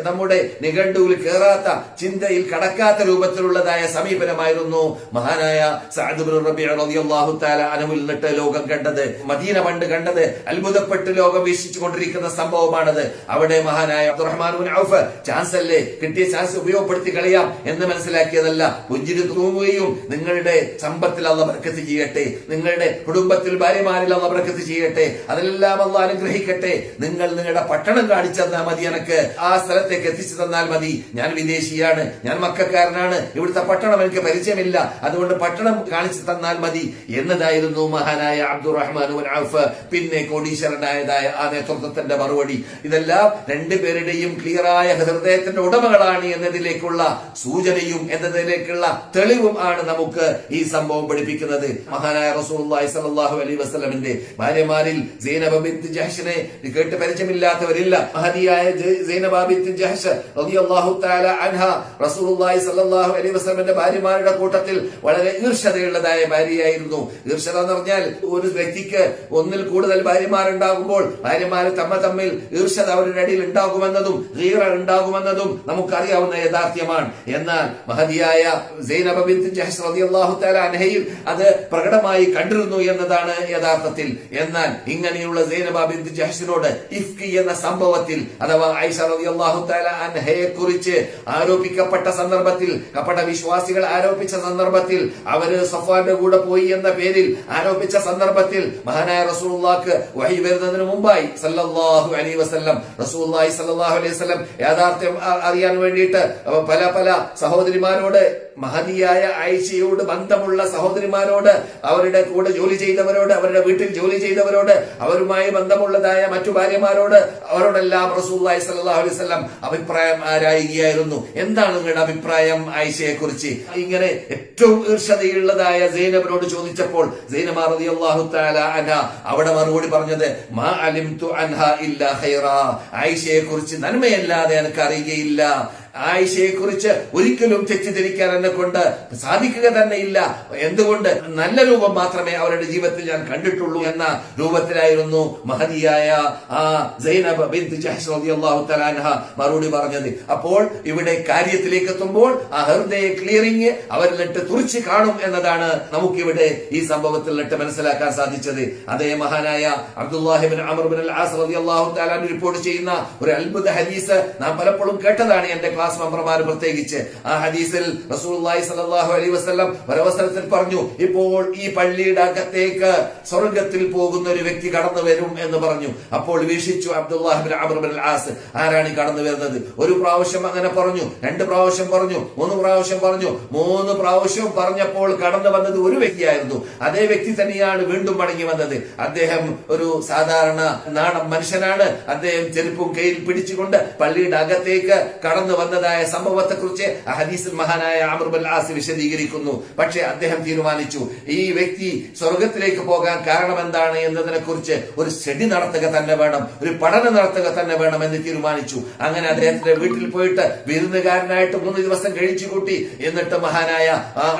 നമ്മുടെ നിഘണ്ടുവിൽ കയറാത്ത, ചിന്തയിൽ കടക്കാത്ത രൂപത്തിലുള്ളതായ സമീപനമായിരുന്നു മഹാനായ സഅദ് ഇബ്നു റബീഅ റളിയല്ലാഹു തആല അൻഹുവിൽ നിന്നിട്ട് ലോകം കണ്ടത്. മദീന പണ്ട് കണ്ടത് അത്ഭുതപ്പെട്ട് ലോകം വീക്ഷിച്ചു കൊണ്ടിരിക്കുന്ന സംഭവമാണത്. അവിടെ മഹാനായ അബ്ദുറഹ്മാൻ ഇബ്നു ഔഫ് ചാൻസ് അല്ലേ, കിട്ടിയ ചാൻസ് ഉപയോഗപ്പെടുത്തി കളയാം എന്ന് മനസ്സിലാക്കിയതല്ല. പുഞ്ചിരി തൂങ്ങുകയും നിങ്ങളുടെ സമ്പത്തിൽ അള്ളാഹു ബർക്കത്ത് ചെയ്യട്ടെ, നിങ്ങളുടെ കുടുംബത്തിൽ ഭാര്യമാരിൽ അള്ളാഹു ബർക്കത്ത് ചെയ്യട്ടെ, അതിലെല്ലാം അള്ളാഹു അനുഗ്രഹിക്കട്ടെ. നിങ്ങൾ നിങ്ങളുടെ പട്ടണം കാണിച്ചു തന്നാൽ മതി, എനിക്ക് ആ സ്ഥലത്തേക്ക് എത്തിച്ചു തന്നാൽ മതി. ഞാൻ വിദേശിയാണ്, ഞാൻ മക്കാരനാണ്, ഇവിടുത്തെ പട്ടണം എനിക്ക് പരിചയമില്ല, അതുകൊണ്ട് പട്ടണം കാണിച്ചു തന്നാൽ മതി എന്നതായിരുന്നു മഹാനായ അബ്ദുറഹ്മാൻ ഇബ്നു ഔഫ് പിന്നെ കോടീശ്വരനായതായ ആ നേതൃത്വത്തിന്റെ മറുപടി. ഇതെല്ലാം രണ്ടുപേരുടെയും ക്ലിയറായ ഹൃദയത്തിന്റെ ഉടമകളാണ് എന്നതിലേക്കുള്ള സൂചനയും എന്നതിലേക്കുള്ള തെളിവും ആണ് നമുക്ക് ഈ സംഭവം പഠിപ്പിക്കുന്നത്. മഹാനായ റസൂലുള്ളാഹി സ്വല്ലല്ലാഹു അലൈഹി വസല്ലമിന്റെ ഭാര്യമാരിൽ സൈനബ ബിൻത് ജഹ്ഷിനെ കേട്ട് പരിചയമില്ലാത്തവരില്ല. മഹദിയായ സൈനബ ബിൻത് ജഹ്ഷ് റളിയല്ലാഹു തആല അൻഹ റസൂലുള്ളാഹി സ്വല്ലല്ലാഹു അലൈഹി വസല്ലമിന്റെ ഭാര്യമാരുടെ കൂട്ടത്തിൽ വളരെ ഈർഷ്യതയുള്ളതായ ഭാര്യയായിരുന്നു. ഈർഷ്യത എന്ന് പറഞ്ഞാൽ ഒരു വ്യക്തിക്ക് ഒന്നിൽ കൂടുതൽ ഭാര്യമാരുണ്ടാകുമ്പോൾ ഭാര്യമാര് തമ്മിൽ ഈർഷ്യത അവരുടെ ഇടയിൽ ഉണ്ടാകുമെന്നതും ഗീറ ഉണ്ടാകുമെന്നതും നമുക്കറിയാവുന്ന യാഥാർത്ഥ്യമാണ്. എന്നാൽ മഹദിയായ സൈനബ ബിൻത് ജഹ്ഷ് റളിയല്ലാഹു തആല അൻഹയിൽ അത് പ്രകടമായി കണ്ടിരുന്നു എന്നതാണ് യഥാർത്ഥത്തിൽ. എന്നാൽ ഇങ്ങനെയുള്ള സൈനബ ബിൻത് ജഹ്ഷിനോട് ഇഫ്കി എന്ന സംഭവത്തിൽ അഥവാ ആയിഷ റളിയല്ലാഹു തആല അൻഹയെ കുറിച്ച് ആരോപിക്കപ്പെട്ട സന്ദർഭത്തിൽ, കപട വിശ്വാസികൾ ആരോപിച്ച സന്ദർഭത്തിൽ, അവര് സഫ്വാന്റെ കൂടെ പോയി എന്ന പേരിൽ ആരോപിച്ച സന്ദർഭത്തിൽ മഹാനായ റസൂലുള്ളാഹിക്ക് വഹി വരുന്നതിന് മുമ്പായി സല്ലല്ലാഹു അലൈഹി വസല്ലം റസൂലുള്ളാഹി സല്ലല്ലാഹു അലൈഹി വസല്ലം യാഥാർത്ഥ്യം അറിയാൻ വേണ്ടിയിട്ട് പല സഹോദരിമാരോട്, മഹദിയായ ആയിഷയോട് ബന്ധമുള്ള സഹോദരിമാരോട്, അവരുടെ കൂടെ ജോലി ചെയ്തവരോട്, അവരുടെ വീട്ടിൽ ജോലി ചെയ്തവരോട്, അവരുമായി ബന്ധമുള്ളതായ മറ്റു ഭാര്യമാരോട്, അവരോടെല്ലാം റസൂലുള്ളാഹി സ്വല്ലല്ലാഹു അലൈഹി വസല്ലം അഭിപ്രായം ആരായുകയായിരുന്നു. എന്താണ് നിങ്ങളുടെ അഭിപ്രായം ആയിഷയെ കുറിച്ച്? ഇങ്ങനെ ഏറ്റവും ഈർഷ്യതയുള്ളതായ സൈനബിനോട് ചോദിച്ചപ്പോൾ സൈനബ റളിയല്ലാഹു തആല അൻഹ അവിടെ മറുപടി പറഞ്ഞത് മാ അലിംതു അൻഹാ ഇല്ലാ ഖൈറാ, ആയിഷയെ കുറിച്ച് നന്മയല്ലാതെ എനിക്ക് അറിയുകയില്ല. ആയിഷയെ കുറിച്ച് ഒരിക്കലും തെറ്റിദ്ധരിക്കാൻ എന്നെ കൊണ്ട് സാധിക്കുക തന്നെയില്ല. എന്തുകൊണ്ട്? നല്ല രൂപം മാത്രമേ അവരുടെ ജീവിതത്തിൽ ഞാൻ കണ്ടിട്ടുള്ളൂ എന്ന രൂപത്തിലായിരുന്നു മഹദിയായ ആ സൈനബ ബിൻത് ജഹ്ഷ് റളിയല്ലാഹു തആല അൻഹ മറുപടി പറഞ്ഞത്. അപ്പോൾ ഇവിടെ കാര്യത്തിലേക്ക് എത്തുമ്പോൾ ആ ഹൃദയ ക്ലിയറിംഗ് അവരിലിട്ട് തുറിച്ച് കാണും എന്നതാണ് നമുക്കിവിടെ ഈ സംഭവത്തിൽ നിന്നിട്ട് മനസ്സിലാക്കാൻ സാധിച്ചത്. അതേ മഹാനായ അബ്ദുല്ലാഹി ഇബ്നു അംർ ഇബ്നു അൽ ആസ് റളിയല്ലാഹു തആല റിപ്പോർട്ട് ചെയ്യുന്ന ഒരു അത്ഭുത ഹദീസ് നാം പലപ്പോഴും കേട്ടതാണ്, എന്റെ ക്ലാസ് മെമ്പർമാർ പ്രത്യേകിച്ച്. ആ ഹദീസിൽ റസൂലുള്ളാഹി സ്വല്ലല്ലാഹു അലൈഹി വസല്ലം ഒരവസരത്തിൽ പറഞ്ഞു, ഇപ്പോൾ ഈ പള്ളിയുടെ അകത്തേക്ക് സ്വർഗത്തിൽ പോകുന്ന ഒരു വ്യക്തി കടന്നു വരും എന്ന് പറഞ്ഞു. അപ്പോൾ വീക്ഷിച്ചു അബ്ദുല്ലാഹി ഇബ്നു അംർ ഇബ്നു അൽ ആസ്, ആരാണ് കടന്നു വരുന്നത്? ഒരു പ്രാവശ്യം അങ്ങനെ പറഞ്ഞു, 2 പ്രാവശ്യം പറഞ്ഞു, 3 പ്രാവശ്യം പറഞ്ഞു. 3 പ്രാവശ്യം പറഞ്ഞപ്പോൾ കടന്നു വന്നത് ഒരു വ്യക്തിയായിരുന്നു. അതേ വ്യക്തി തന്നെയാണ് വീണ്ടും മടങ്ങി വന്നത്. അദ്ദേഹം ഒരു സാധാരണ നാടൻ മനുഷ്യനാണ്. അദ്ദേഹം ചെരുപ്പും കയ്യിൽ പിടിച്ചുകൊണ്ട് പള്ളിയുടെ അകത്തേക്ക് കടന്നു വന്നതായ സംഭവത്തെ കുറിച്ച് ഹദീസിൽ മഹാനായ അംർ ഇബ്നു ആസ് വിശദീകരിക്കുന്നു. പക്ഷേ അദ്ദേഹം തീരുമാനിച്ചു ഈ വ്യക്തി സ്വർഗത്തിലേക്ക് പോകാൻ കാരണം എന്താണ് എന്നതിനെ കുറിച്ച് ഒരു സ്റ്റഡി നടത്തുക തന്നെ വേണം, ഒരു പഠനം നടത്തുക തന്നെ വേണം എന്ന് തീരുമാനിച്ചു. അങ്ങനെ അദ്ദേഹത്തിന്റെ വീട്ടിൽ പോയിട്ട് വിരുന്നുകാരനായിട്ട് 3 ദിവസം കഴിച്ചു കൂട്ടി. എന്നിട്ട് മഹാനായ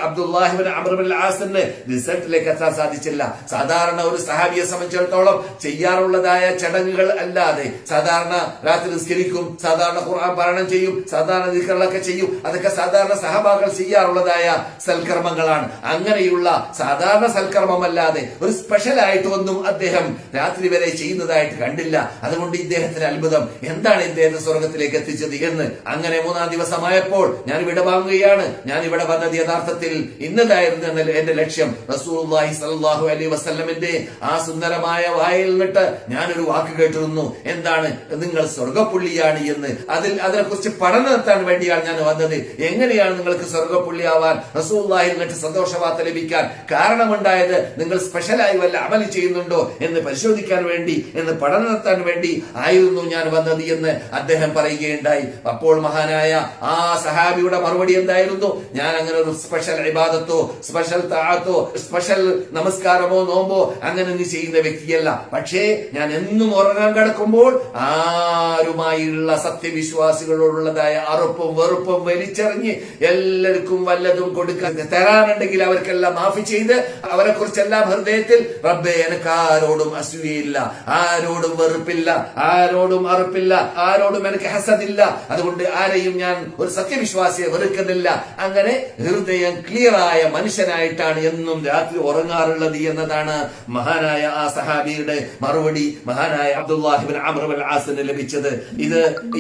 അബ്ദുല്ലാഹി ഇബ്നു അംർ ഇബ്നു ആസിന് റിസൾട്ടിലേക്ക് എത്താൻ സാധിച്ചില്ല. സാധാരണ ഒരു സഹാബിയെ സംബന്ധിച്ചിടത്തോളം ചെയ്യാറുള്ളതായ ചടങ്ങുകൾ അല്ലാതെ സാധാരണ രാത്രി നിസ്കരിക്കും, സാധാരണ ഖുർആൻ പാരായണം ചെയ്യും, സാധാരണ ദിക്റുകളൊക്കെ ചെയ്യും. അതൊക്കെ സാധാരണ സഹബാക്കൾ ചെയ്യാറുള്ളതായ സൽക്കർമ്മങ്ങളാണ്. അങ്ങനെയുള്ള സാധാരണ സൽക്കർമ്മമല്ലാതെ ഒരു സ്പെഷ്യൽ ആയിട്ട് ഒന്നും അദ്ദേഹം രാത്രി വരെ ചെയ്യുന്നതായിട്ട് കണ്ടില്ല. അതുകൊണ്ട് ഇദ്ദേഹത്തിന് അത്ഭുതം, എന്താണ് ഇദ്ദേഹത്തെ സ്വർഗത്തിലേക്ക് എത്തിച്ചത് എന്ന്. അങ്ങനെ 3-ാം ദിവസമായപ്പോൾ ഞാൻ ഇവിടെ വാങ്ങുകയാണ്, ഞാൻ ഇവിടെ വന്നത് യഥാർത്ഥത്തിൽ ഇന്നതായിരുന്നു എന്റെ ലക്ഷ്യം. റസൂലുള്ളാഹി സ്വല്ലല്ലാഹു അലൈഹി വസല്ലമിന്റെ ആ സുന്ദരമായ വായിൽ നിന്നിട്ട് ഞാനൊരു വാക്ക് കേട്ടിരുന്നു. എന്താണ്? നിങ്ങൾ സ്വർഗപ്പുള്ളിയാണ് എന്ന്. അതിനെക്കുറിച്ച് പഠനം നടത്താൻ വേണ്ടിയാണ് ഞാൻ വന്നത്. എങ്ങനെയാണ് നിങ്ങൾക്ക് സ്വർഗപ്പുള്ളിയാവാൻ, റസൂലുള്ളാഹിയിൽ നിന്നിട്ട് സന്തോഷവാർത്ത ലഭിക്കാൻ കാരണമുണ്ടായത്? നിങ്ങൾ സ്പെഷ്യലായി വല്ല അമൽ ചെയ്യുന്നുണ്ടോ എന്ന് പരിശോധിക്കാൻ വേണ്ടി, എന്ന് പഠനം നടത്താൻ വേണ്ടി ആയിരുന്നു ഞാൻ വന്നത് എന്ന് അദ്ദേഹം പറയുകയുണ്ടായി. അപ്പോൾ മഹാനായ ആ സഹാബിയുടെ മറുപടി എന്തായിരുന്നു? ഞാൻ അങ്ങനെ ഒരു സ്പെഷ്യൽ ഇബാദത്തോ സ്പെഷ്യൽ തആത്തോ സ്പെഷ്യൽ നമസ്കാരമോ നോമ്പോ അങ്ങനെ ഒന്നും ചെയ്യുന്ന വ്യക്തിയല്ല. പക്ഷേ ഞാൻ എന്നും ഉറങ്ങാൻ കിടക്കുമ്പോൾ ആരുമായുള്ള സത്യവിശ്വാസികളോടുള്ളതായ അറുപ്പും വെറുപ്പും വലിച്ചെറിഞ്ഞ് എല്ലാവർക്കും വല്ലതും കൊടുക്കാൻ തരാനുണ്ടെങ്കിൽ അവർക്കെല്ലാം മാഫി ചെയ്ത് അവരെ കുറിച്ചെല്ലാം ഹൃദയത്തിൽ റബ്ബേ എനിക്ക് ആരോടും അസൂയയില്ല, ആരോടും വെറുപ്പില്ല, ആരോടും അറുപ്പില്ല, ആരോടും എനിക്ക് ഹസദില്ല, അതുകൊണ്ട് ആരെയും ഞാൻ ഒരു സത്യവിശ്വാസിയെ വെറുക്കുന്നില്ല. അങ്ങനെ ഹൃദയം ക്ലിയറായ മനുഷ്യനായിട്ടാണ് എന്നും രാത്രി ഉറങ്ങാറുള്ളത് എന്നതാണ് മഹാനായ ആ സഹാബിയുടെ മറുപടി മഹാനായ അബ്ദുല്ലാഹിബ്നു അംർ ഇബ്നുൽ ആസിന് ലഭിച്ചത്.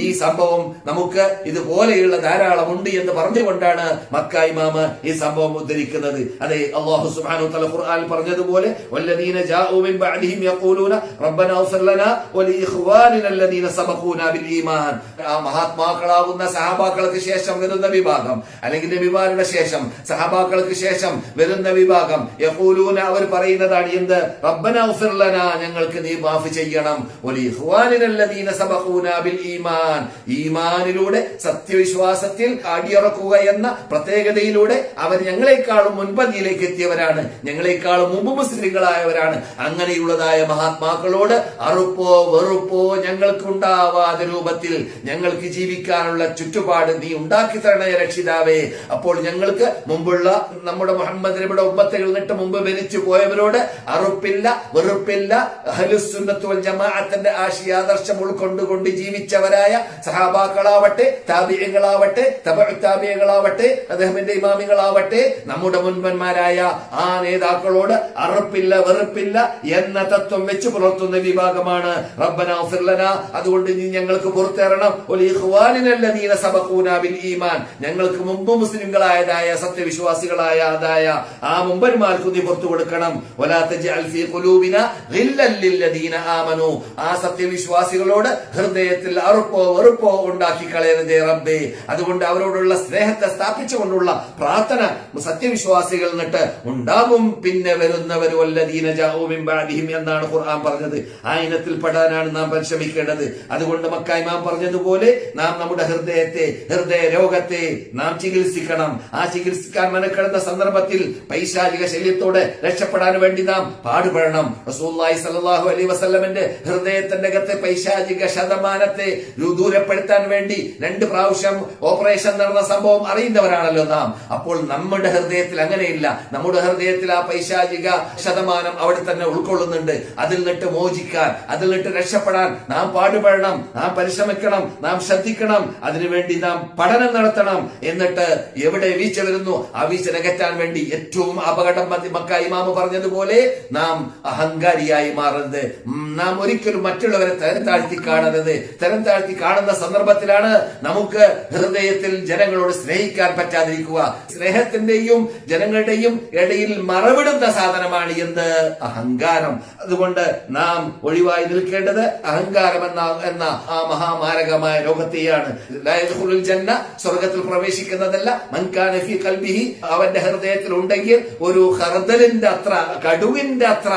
ഈ സംഭവം നമുക്ക് ഇതുപോലെയുള്ള ധാരാളം ഉണ്ട് എന്ന് പറഞ്ഞുകൊണ്ടാണ് മക്ക ഇമാമ് ഈ സംഭവം ഉദ്ധരിക്കുന്നത്. അതെ, അല്ലാഹു സുബ്ഹാനഹു വ തആല ഖുർആനിൽ പറഞ്ഞതുപോലെ വല്ലദീന ജാഊ മിൻ ബഅദിഹിം യഖൂലൂന റബ്ബനാ ഇഗ്ഫിർ ലനാ വലിഇഖ്വാനിനാ അല്ലദീന സബഖൂനാ ബിൽ ഈമാൻ. ആ മഹാത്മാക്കളാകുന്ന സഹാബാക്കൾക്ക് ശേഷം വരുന്ന വിഭാഗം, അല്ലെങ്കിൽ നബിമാരുടെ ശേഷം സഹാബാക്കൾക്ക് ശേഷം വരുന്ന വിഭാഗം യഖൂലൂന, അവർ പറയുന്നതാണ് എന്ത്? റബ്ബനാ ഇഗ്ഫിർ ലനാ, ഞങ്ങൾക്ക് നീ മാഫ് ചെയ്യണം, വലിഇഖ്വാനിനാ അല്ലദീന സബഖൂനാ ബിൽ ഈമാൻ, ഈമാനിലൂടെ സത്യവിശ്വാസത്തിൽ അടിയറക്കുക എന്ന പ്രത്യേകതയിലൂടെ അവർ ഞങ്ങളെക്കാളും മുൻപന്തിയിലേക്ക് എത്തിയവരാണ്, ഞങ്ങളെക്കാളും മുമ്പ് മുസ്ലിങ്ങളായവരാണ്. അങ്ങനെയുള്ളതായ മഹാത്മാക്കളോട് അറുപ്പോ വെറുപ്പോ ഞങ്ങൾക്ക് ഉണ്ടാവാതെ രൂപത്തിൽ ഞങ്ങൾക്ക് ജീവിക്കാനുള്ള ചുറ്റുപാട് നീ ഉണ്ടാക്കി തരണേ രക്ഷിതാവേ. അപ്പോൾ ഞങ്ങൾക്ക് മുമ്പുള്ള നമ്മുടെ മുഹമ്മദ് നബിയുടെ ഉമ്മത്തിൽ നിന്നിട്ട് മുമ്പ് മരിച്ചു പോയവരോട് അറുപ്പില്ല, വെറുപ്പില്ല. അഹ്ലുസ് സുന്നത്ത് വൽ ജമാഅത്തിന്റെ ആശയാദർശം ഉൾക്കൊണ്ടുകൊണ്ട് ജീവിച്ചവരായ സഹാബാക്കളാവട്ടെ, താബിഈങ്ങളാവട്ടെ, തബഉ താബിഈങ്ങളാവട്ടെ, അദ്ദേഹത്തിന്റെ ഇമാമികളാവട്ടെ, നമ്മുടെ മുൻപന്മാരായ ആ നേതാക്കളോട് അറുപ്പില്ല, വെറുപ്പില്ല എന്ന തത്വം വെച്ച് പുലർത്തുന്ന വിഭാഗമാണ് റബ്ബനാ ഇഗ്ഫിർ ലനാ, അതുകൊണ്ട് നീ ഞങ്ങൾക്ക് പുറത്തേറണം, വലിഇഖ്വാനിനാ അല്ലദീന സബഖൂനാ ബിൽ ഈമാൻ, ഞങ്ങൾക്ക് മുമ്പ് മുസ്ലിങ്ങളായതായ സത്യവിശ്വാസികളായതായ ആ മുമ്പന്മാർക്ക് നീ പുറത്തു കൊടുക്കണം. വലാ തജ്അൽ ഫീ ഖുലൂബിനാ ഗില്ലൽ ലില്ലദീന ആമനൂ, ആ സത്യവിശ്വാസികളോട് ഹൃദയത്തിൽ അറുപ്പോ വെറുപ്പോ ഉണ്ടാക്കി കളയരുതേ റബ്ബേ. അതുകൊണ്ട് അവരോടുള്ള സ്നേഹത്തെ സ്ഥാപിച്ചുകൊണ്ടുള്ള പ്രാർത്ഥന സത്യവിശ്വാസികൾ എന്നിട്ട് ഉണ്ടാകും. പിന്നെ വരുന്നവർ വല്ലദീന ജാഊ മിൻ ബഅദിഹിം എന്നാണ് ഖുർആൻ പറഞ്ഞത്. ആ ഇനത്തിൽ പെടാനാണ് നാം പരിശ്രമിക്കേണ്ടത്. അതുകൊണ്ട് മക്ക ഇമാം പറഞ്ഞതുപോലെ നാം നമ്മുടെ ഹൃദയ രോഗത്തെ നാം ചികിത്സിക്കണം. ആ ചികിത്സിക്കാൻ മെനക്കെടുന്ന സന്ദർഭത്തിൽ പൈശാചിക ശല്യത്തോടെ രക്ഷപ്പെടാൻ വേണ്ടി നാം പാടുപെടണം. റസൂലുള്ളാഹി സ്വല്ലല്ലാഹു അലൈഹി വസല്ലമന്റെ ഹൃദയത്തിന്റെ അകത്തെ പൈശാചിക ശതമാനത്തെ ദൂരപ്പെടുത്താൻ വേണ്ടി 2 പ്രാവശ്യം ഓപ്പറേഷൻ നടന്ന സംഭവം അറിയുന്നവരാണല്ലോ നാം. അപ്പോൾ നമ്മുടെ ഹൃദയത്തിൽ അങ്ങനെയില്ല. നമ്മുടെ ഹൃദയത്തിൽ ആ പൈശാചിക ശതമാനം അവിടെ തന്നെ ഉൾക്കൊള്ളുന്നുണ്ട്. അതിൽ നിന്നിട്ട് മോചിക്കാൻ, അതിൽ നിന്നിട്ട് രക്ഷപ്പെടാൻ നാം പാടുപെടണം, നാം പരിശ്രമിക്കണം, നാം ശ്രദ്ധിക്കണം. അതിനുവേണ്ടി നാം പഠനം നടത്തണം. എന്നിട്ട് എവിടെ വീഴ്ച വരുന്നു ആ വീഴ്ച നികറ്റാൻ വേണ്ടി ഏറ്റവും അപകടം മക്ക ഇമാമ് പറഞ്ഞതുപോലെ നാം അഹങ്കാരിയായി മാറരുത്. നാം ഒരിക്കലും മറ്റുള്ളവരെ തരം താഴ്ത്തി കാണരുത്. തരം താഴ്ത്തി കാണുന്ന സന്ദർഭത്തിലാണ് നമുക്ക് ഹൃദയത്തിൽ ജനങ്ങളോട് സ്നേഹിക്കാൻ പറ്റാതിരിക്കുക. സ്നേഹത്തിന്റെയും ജനങ്ങളുടെയും ഇടയിൽ മറവിടുന്ന സാധനമാണ് എന്ത്? അഹങ്കാരം. അതുകൊണ്ട് നാം ഒഴിവായി നിൽക്കേണ്ടത് അഹങ്കാരം എന്ന ആ മഹാമാരകമായ രോഗത്തെയാണ്. ലാ യദ്ഖുലുൽ ജന്ന, സ്വർഗ്ഗത്തിൽ പ്രവേശിക്കുന്നതല്ല. മൻ കാന ഫീ ഖൽബിഹി, അവന്റെ ഹൃദയത്തിൽ ഉണ്ടെങ്കിൽ ഒരു ഖർദലിന്റെ അത്ര, കടുവിന്റെ അത്ര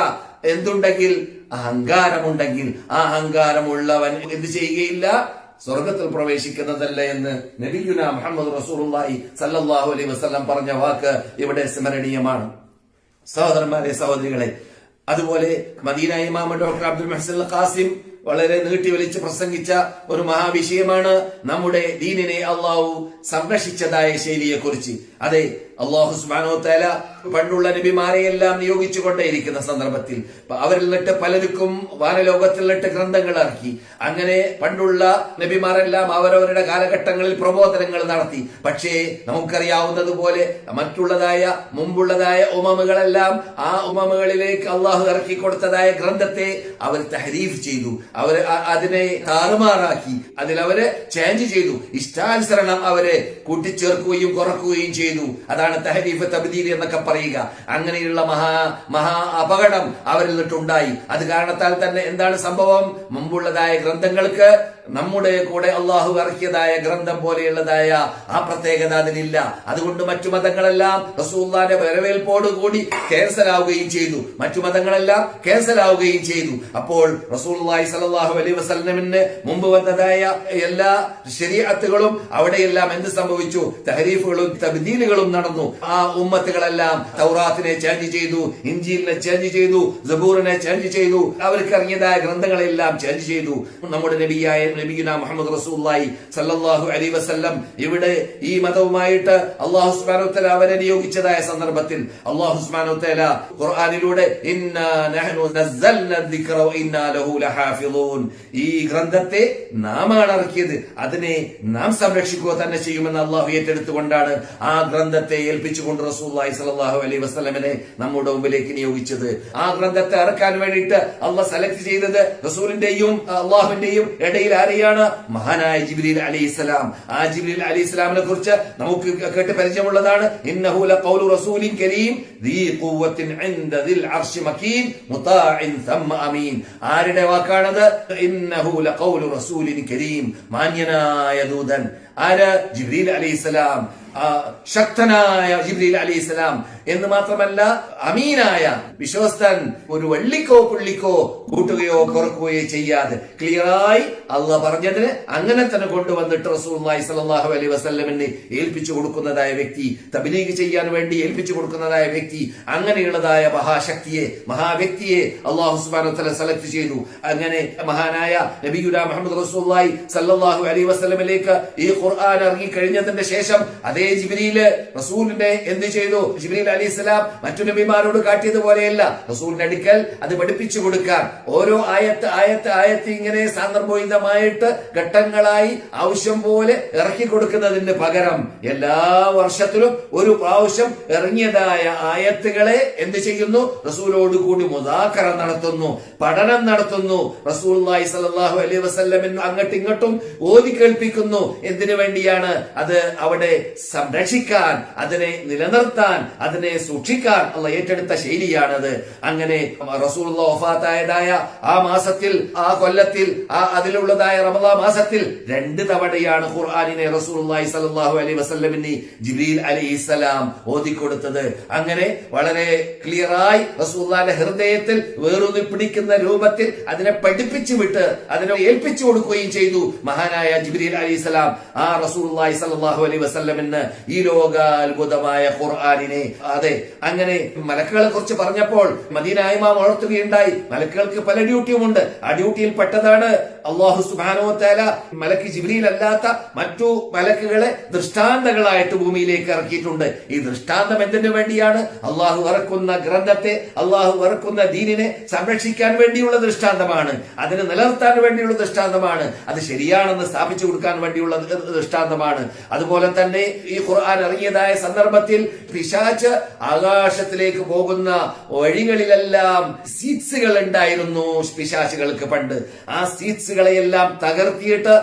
എന്തുണ്ടെങ്കിൽ, അഹങ്കാരമുണ്ടെങ്കിൽ, ആ അഹങ്കാരമുള്ളവൻ എന്ത് ചെയ്യുകയില്ല? സ്വർഗത്തിൽ പ്രവേശിക്കുന്നതല്ല എന്ന് നബിയുനാ മുഹമ്മദ് റസൂലുള്ളാഹി സല്ലല്ലാഹു അലൈഹി വസല്ലം പറഞ്ഞ വാക്ക് ഇവിടെ സ്മരണീയമാണ്. സഹോദരന്മാരെ, സഹോദരികളെ, അതുപോലെ മദീന ഇമാം ഡോക്ടർ അബ്ദുൽ മുഹ്സിൻ അൽ ഖാസിം വളരെ നീട്ടിവലിച്ച് പ്രസംഗിച്ച ഒരു മഹാവിഷയമാണ് നമ്മുടെ ദീനിനെ അള്ളാഹു സംരക്ഷിച്ചതായ ശൈലിയെ കുറിച്ച്. അതെ, അള്ളാഹു സുബ്ഹാനഹു വ തആല പണ്ടുള്ള നബിമാരെയെല്ലാം നിയോഗിച്ചുകൊണ്ടേയിരിക്കുന്ന സന്ദർഭത്തിൽ അവരിൽ നിന്നിട്ട് പലർക്കും വാനലോകത്തിൽ നിന്നിട്ട് ഗ്രന്ഥങ്ങൾ ഇറക്കി. അങ്ങനെ പണ്ടുള്ള നബിമാരെല്ലാം അവരവരുടെ കാലഘട്ടങ്ങളിൽ പ്രബോധനങ്ങൾ നടത്തി. പക്ഷേ നമുക്കറിയാവുന്നതുപോലെ മറ്റുള്ളതായ മുമ്പുള്ളതായ ഉമമുകളെല്ലാം ആ ഉമമുകളിലേക്ക് അള്ളാഹു ഇറക്കി കൊടുത്തതായ ഗ്രന്ഥത്തെ അവർ തഹരീഫ് ചെയ്തു, അവർ അതിനെ താറുമാറാക്കി, അതിലവര് ചേഞ്ച് ചെയ്തു, ഇഷ്ടാനുസരണം അവരെ കൂട്ടിച്ചേർക്കുകയും കുറക്കുകയും ചെയ്തു. അതാണ് തഹരീഫ് തബ്ദീൽ എന്നൊക്കെ പറയുക. അങ്ങനെയുള്ള മഹാ അപകടം അവരിൽ നിന്നിട്ടുണ്ടായി. അത് കാരണത്താൽ തന്നെ എന്താണ് സംഭവം? മുമ്പുള്ളതായ ഗ്രന്ഥങ്ങൾക്ക് നമ്മുടെ കൂടെ അള്ളാഹു ഇറക്കിയതായ ഗ്രന്ഥം പോലെയുള്ളതായ ആ പ്രത്യേകത അതിനില്ല. അതുകൊണ്ട് മറ്റു മതങ്ങളെല്ലാം റസൂലുള്ളാഹിന്റെ വരവേൽപ്പോടുകൂടി ക്യാൻസലാവുകയും ചെയ്തു. മറ്റു മതങ്ങളെല്ലാം ക്യാൻസലാവുകയും ചെയ്തു. അപ്പോൾ റസൂലുള്ളാഹി സ്വല്ലല്ലാഹു അലൈഹി വസല്ലമിന് മുമ്പ് വന്നതായ എല്ലാ ശരീഅത്തുകളും അവിടെയെല്ലാം എന്ത് സംഭവിച്ചു? തഹരീഫുകളും തബ്ദീലുകളും നടന്നു. ആ ഉമ്മത്തുകളെല്ലാം തൗറാത്തിനെ ചേഞ്ച് ചെയ്തു, ഇൻജീലിനെ ചേഞ്ച് ചെയ്തു, സബൂറിനെ ചേഞ്ച് ചെയ്തു, അവർക്ക് ഇറങ്ങിയതായ ഗ്രന്ഥങ്ങളെല്ലാം ചേഞ്ച് ചെയ്തു. നമ്മുടെ നബിയുനാ മുഹമ്മദ് റസൂലുള്ളാഹി സല്ലല്ലാഹു അലൈഹി വസല്ലം ഇവിടെ ഈ മതവുമായിട്ട് അല്ലാഹു സുബ്ഹാനഹു വ തആല അവരെ നിയോഗിച്ചതായ സന്ദർഭത്തിൽ അല്ലാഹു സുബ്ഹാനഹു വ തആല ഖുർആനിലൂടെ ഇന്നാ നഹ്നു നസ്സൽനാ ദിക്റ വ ഇന്നാ ലഹു ലഹാഫിളൂൻ, ഈ ഗ്രന്ഥത്തെ നാമാണ് ഇറക്കിയത്, അതിനെ നാം സംരക്ഷിക്കുക തന്നെ ചെയ്യുമെന്ന് അള്ളാഹു ഏറ്റെടുത്തുകൊണ്ടാണ് ആ ഗ്രന്ഥത്തെ ഏൽപ്പിച്ചുകൊണ്ട് റസൂലുള്ളാഹി സ്വല്ലല്ലാഹു അലൈഹി വസല്ലമയെ നമ്മുടെ മുമ്പിലേക്ക് നിയോഗിച്ചത്. ആ ഗ്രന്ഥത്തെ ഇറക്കാൻ വേണ്ടിയിട്ട് അള്ളാഹ് സെലക്ട് ചെയ്തത് റസൂലിന്റെയും അള്ളാഹുവിന്റെയും ഇടയിൽ ആരെയാണ്? മഹാനായ ജിബ്രീൽ അലൈഹിസ്സലാം. ആ ജിബ്രീൽ അലൈഹിസ്സലാമിനെ കുറിച്ച് നമുക്ക് കേട്ട് പരിചയമുള്ളതാണ്. ഇന്നഹു ലഖൗലു റസൂലിൻ കരീം ദീ ഖുവ്വത്തിൻ ഇൻദ ദിൽ അർശി മകീൻ മുതാഇൻ തമ്മ അമീൻ. ആരുടെ വാക്കാണത്? ഇന്നഹു ലഖൗലു റസൂലിൻ കരീം, മാന്യനായ ദൂതൻ. ആര്? ജിബ്രീൽ അലൈഹിസ്സലാം. ശക്തനായ ജിബ്രീൽ അലൈഹിസ്സലാം എന്ന് മാത്രമല്ല, അമീനായ വിശ്വസ്തൻ, ഒരു വെള്ളിക്കോ പുള്ളിക്കോ കൂട്ടുകയോ കുറക്കുകയോ ചെയ്യാതെ ക്ലിയറായി അള്ളാഹ് പറഞ്ഞതിന് അങ്ങനെ തന്നെ കൊണ്ടുവന്നിട്ട് റസൂലുള്ളാഹി സ്വല്ലല്ലാഹു അലൈഹി വസല്ലമിനെ ഏൽപ്പിച്ചു കൊടുക്കുന്നതായ വ്യക്തി, തബ്ലീഗ് ചെയ്യാൻ വേണ്ടി ഏൽപ്പിച്ചു കൊടുക്കുന്നതായ വ്യക്തി, അങ്ങനെയുള്ളതായ മഹാശക്തിയെ, മഹാവ്യക്തിയെ അള്ളാഹു സുബ്ഹാനഹു വ തആല സെലക്ട് ചെയ്തു. അങ്ങനെ മഹാനായ നബിയുനാ മുഹമ്മദ് റസൂലുള്ളാഹി സ്വല്ലല്ലാഹു അലൈഹി വസല്ലമിലേക്ക് ഈ ഖുർആൻ ഇറങ്ങി കഴിഞ്ഞതിന്റെ ശേഷം അതേ ജിബ്രീല് റസൂലിനെ എന്ത് ചെയ്തു? ജിബ്രീൽ അലൈഹിസ്സലാം മറ്റു നബിമാരോട് കാട്ടിയതുപോലെയല്ല, റസൂലിന്റെ അടുക്കൽ അത് പഠിപ്പിച്ചു കൊടുക്കാൻ ഓരോ ആയത്ത് ഇങ്ങനെ സാന്ദർഭോചിതമായിട്ട് ഘട്ടങ്ങളായി ആവശ്യം പോലെ ഇറക്കി കൊടുക്കുന്നതിന് പകരം എല്ലാ വർഷത്തിലും ഒരു പ്രാവശ്യം ഇറങ്ങിയതായ ആയത്തുകളെ എന്ത് ചെയ്യുന്നു? റസൂലോട് കൂടി മുദാക്കറ നടത്തുന്നു, പഠനം നടത്തുന്നു. റസൂലുള്ളാഹി സ്വല്ലല്ലാഹു അലൈഹി വസല്ലമിന് അങ്ങോട്ടും ഇങ്ങോട്ടും ഓതി കേൾപ്പിക്കുന്നു. എന്തിനു വേണ്ടിയാണ്? അത് അവിടെ സംരക്ഷിക്കാൻ, അതിനെ നിലനിർത്താൻ, അതിനെ സൂക്ഷിക്കാൻ അള്ളാഹ് ഏറ്റെടുത്ത ശൈലിയാണത്. അങ്ങനെ റസൂലുള്ളാഹി വഫാത്തായതായ ആ മാസത്തിൽ, ആ കൊല്ലത്തിൽ, അതിലുള്ളതായ റമദാൻ മാസത്തിൽ 2 തവണയാണ് ഖുർആനിനെ റസൂലുള്ളാഹി സ്വല്ലല്ലാഹു അലൈഹി വസല്ലമിന് ജിബ്രീൽ അലൈഹിസ്സലാം ഓതിക്കൊടുത്തത്. അങ്ങനെ വളരെ ക്ലിയറായി റസൂലുള്ളാഹിന്റെ ഹൃദയത്തിൽ വേറൊന്ന് പിടിക്കുന്ന രൂപത്തിൽ അതിനെ പഠിപ്പിച്ചു വിട്ട് അതിനെ ഏൽപ്പിച്ചു കൊടുക്കുകയും ചെയ്തു മഹാനായ ജിബ്രീൽ അലൈഹിസ്സലാം ആ റസൂലുള്ളാഹി സ്വല്ലല്ലാഹു അലൈഹി വസല്ലമിന് ഈ ലോകാത്ഭുതമായ ഖുർആനിനെ. അതെ, അങ്ങനെ മലക്കുകളെ കുറിച്ച് പറഞ്ഞപ്പോൾ മദീന ഇമാം ഉണർത്തുകയുണ്ടായി. മലക്കുകൾക്ക് പല ഡ്യൂട്ടിയുമുണ്ട്. ആ ഡ്യൂട്ടിയിൽ പെട്ടതാണ് അല്ലാഹു സുബ്ഹാനഹു വ തആല മലക്ക് ജിബ്രീൽ അല്ലാത്ത മറ്റു മലക്കുകളെ ദൃഷ്ടാന്തങ്ങളായിട്ട് ഭൂമിയിലേക്ക് ഇറക്കിയിട്ടുണ്ട്. ഈ ദൃഷ്ടാന്തം എന്തിനു വേണ്ടിയാണ്? അള്ളാഹു ഇറക്കുന്ന ഗ്രന്ഥത്തെ, അള്ളാഹു ഇറക്കുന്ന ദീനിനെ സംരക്ഷിക്കാൻ വേണ്ടിയുള്ള ദൃഷ്ടാന്തമാണ്, അതിനെ നിലനിർത്താൻ വേണ്ടിയുള്ള ദൃഷ്ടാന്തമാണ്, അത് ശരിയാണെന്ന് സ്ഥാപിച്ചു കൊടുക്കാൻ വേണ്ടിയുള്ള ദൃഷ്ടാന്തമാണ്. അതുപോലെ തന്നെ ഈ ഖുർആൻ ഇറങ്ങിയതായ സന്ദർഭത്തിൽ പിശാച് ആകാശത്തിലേക്ക് പോകുന്ന വഴികളിലെല്ലാം സീറ്റ്സുകൾ ഉണ്ടായിരുന്നു പിശാചുകൾക്ക് പണ്ട്. ആ സീറ്റ്സുകളെയെല്ലാം തകർത്തിയിട്ട്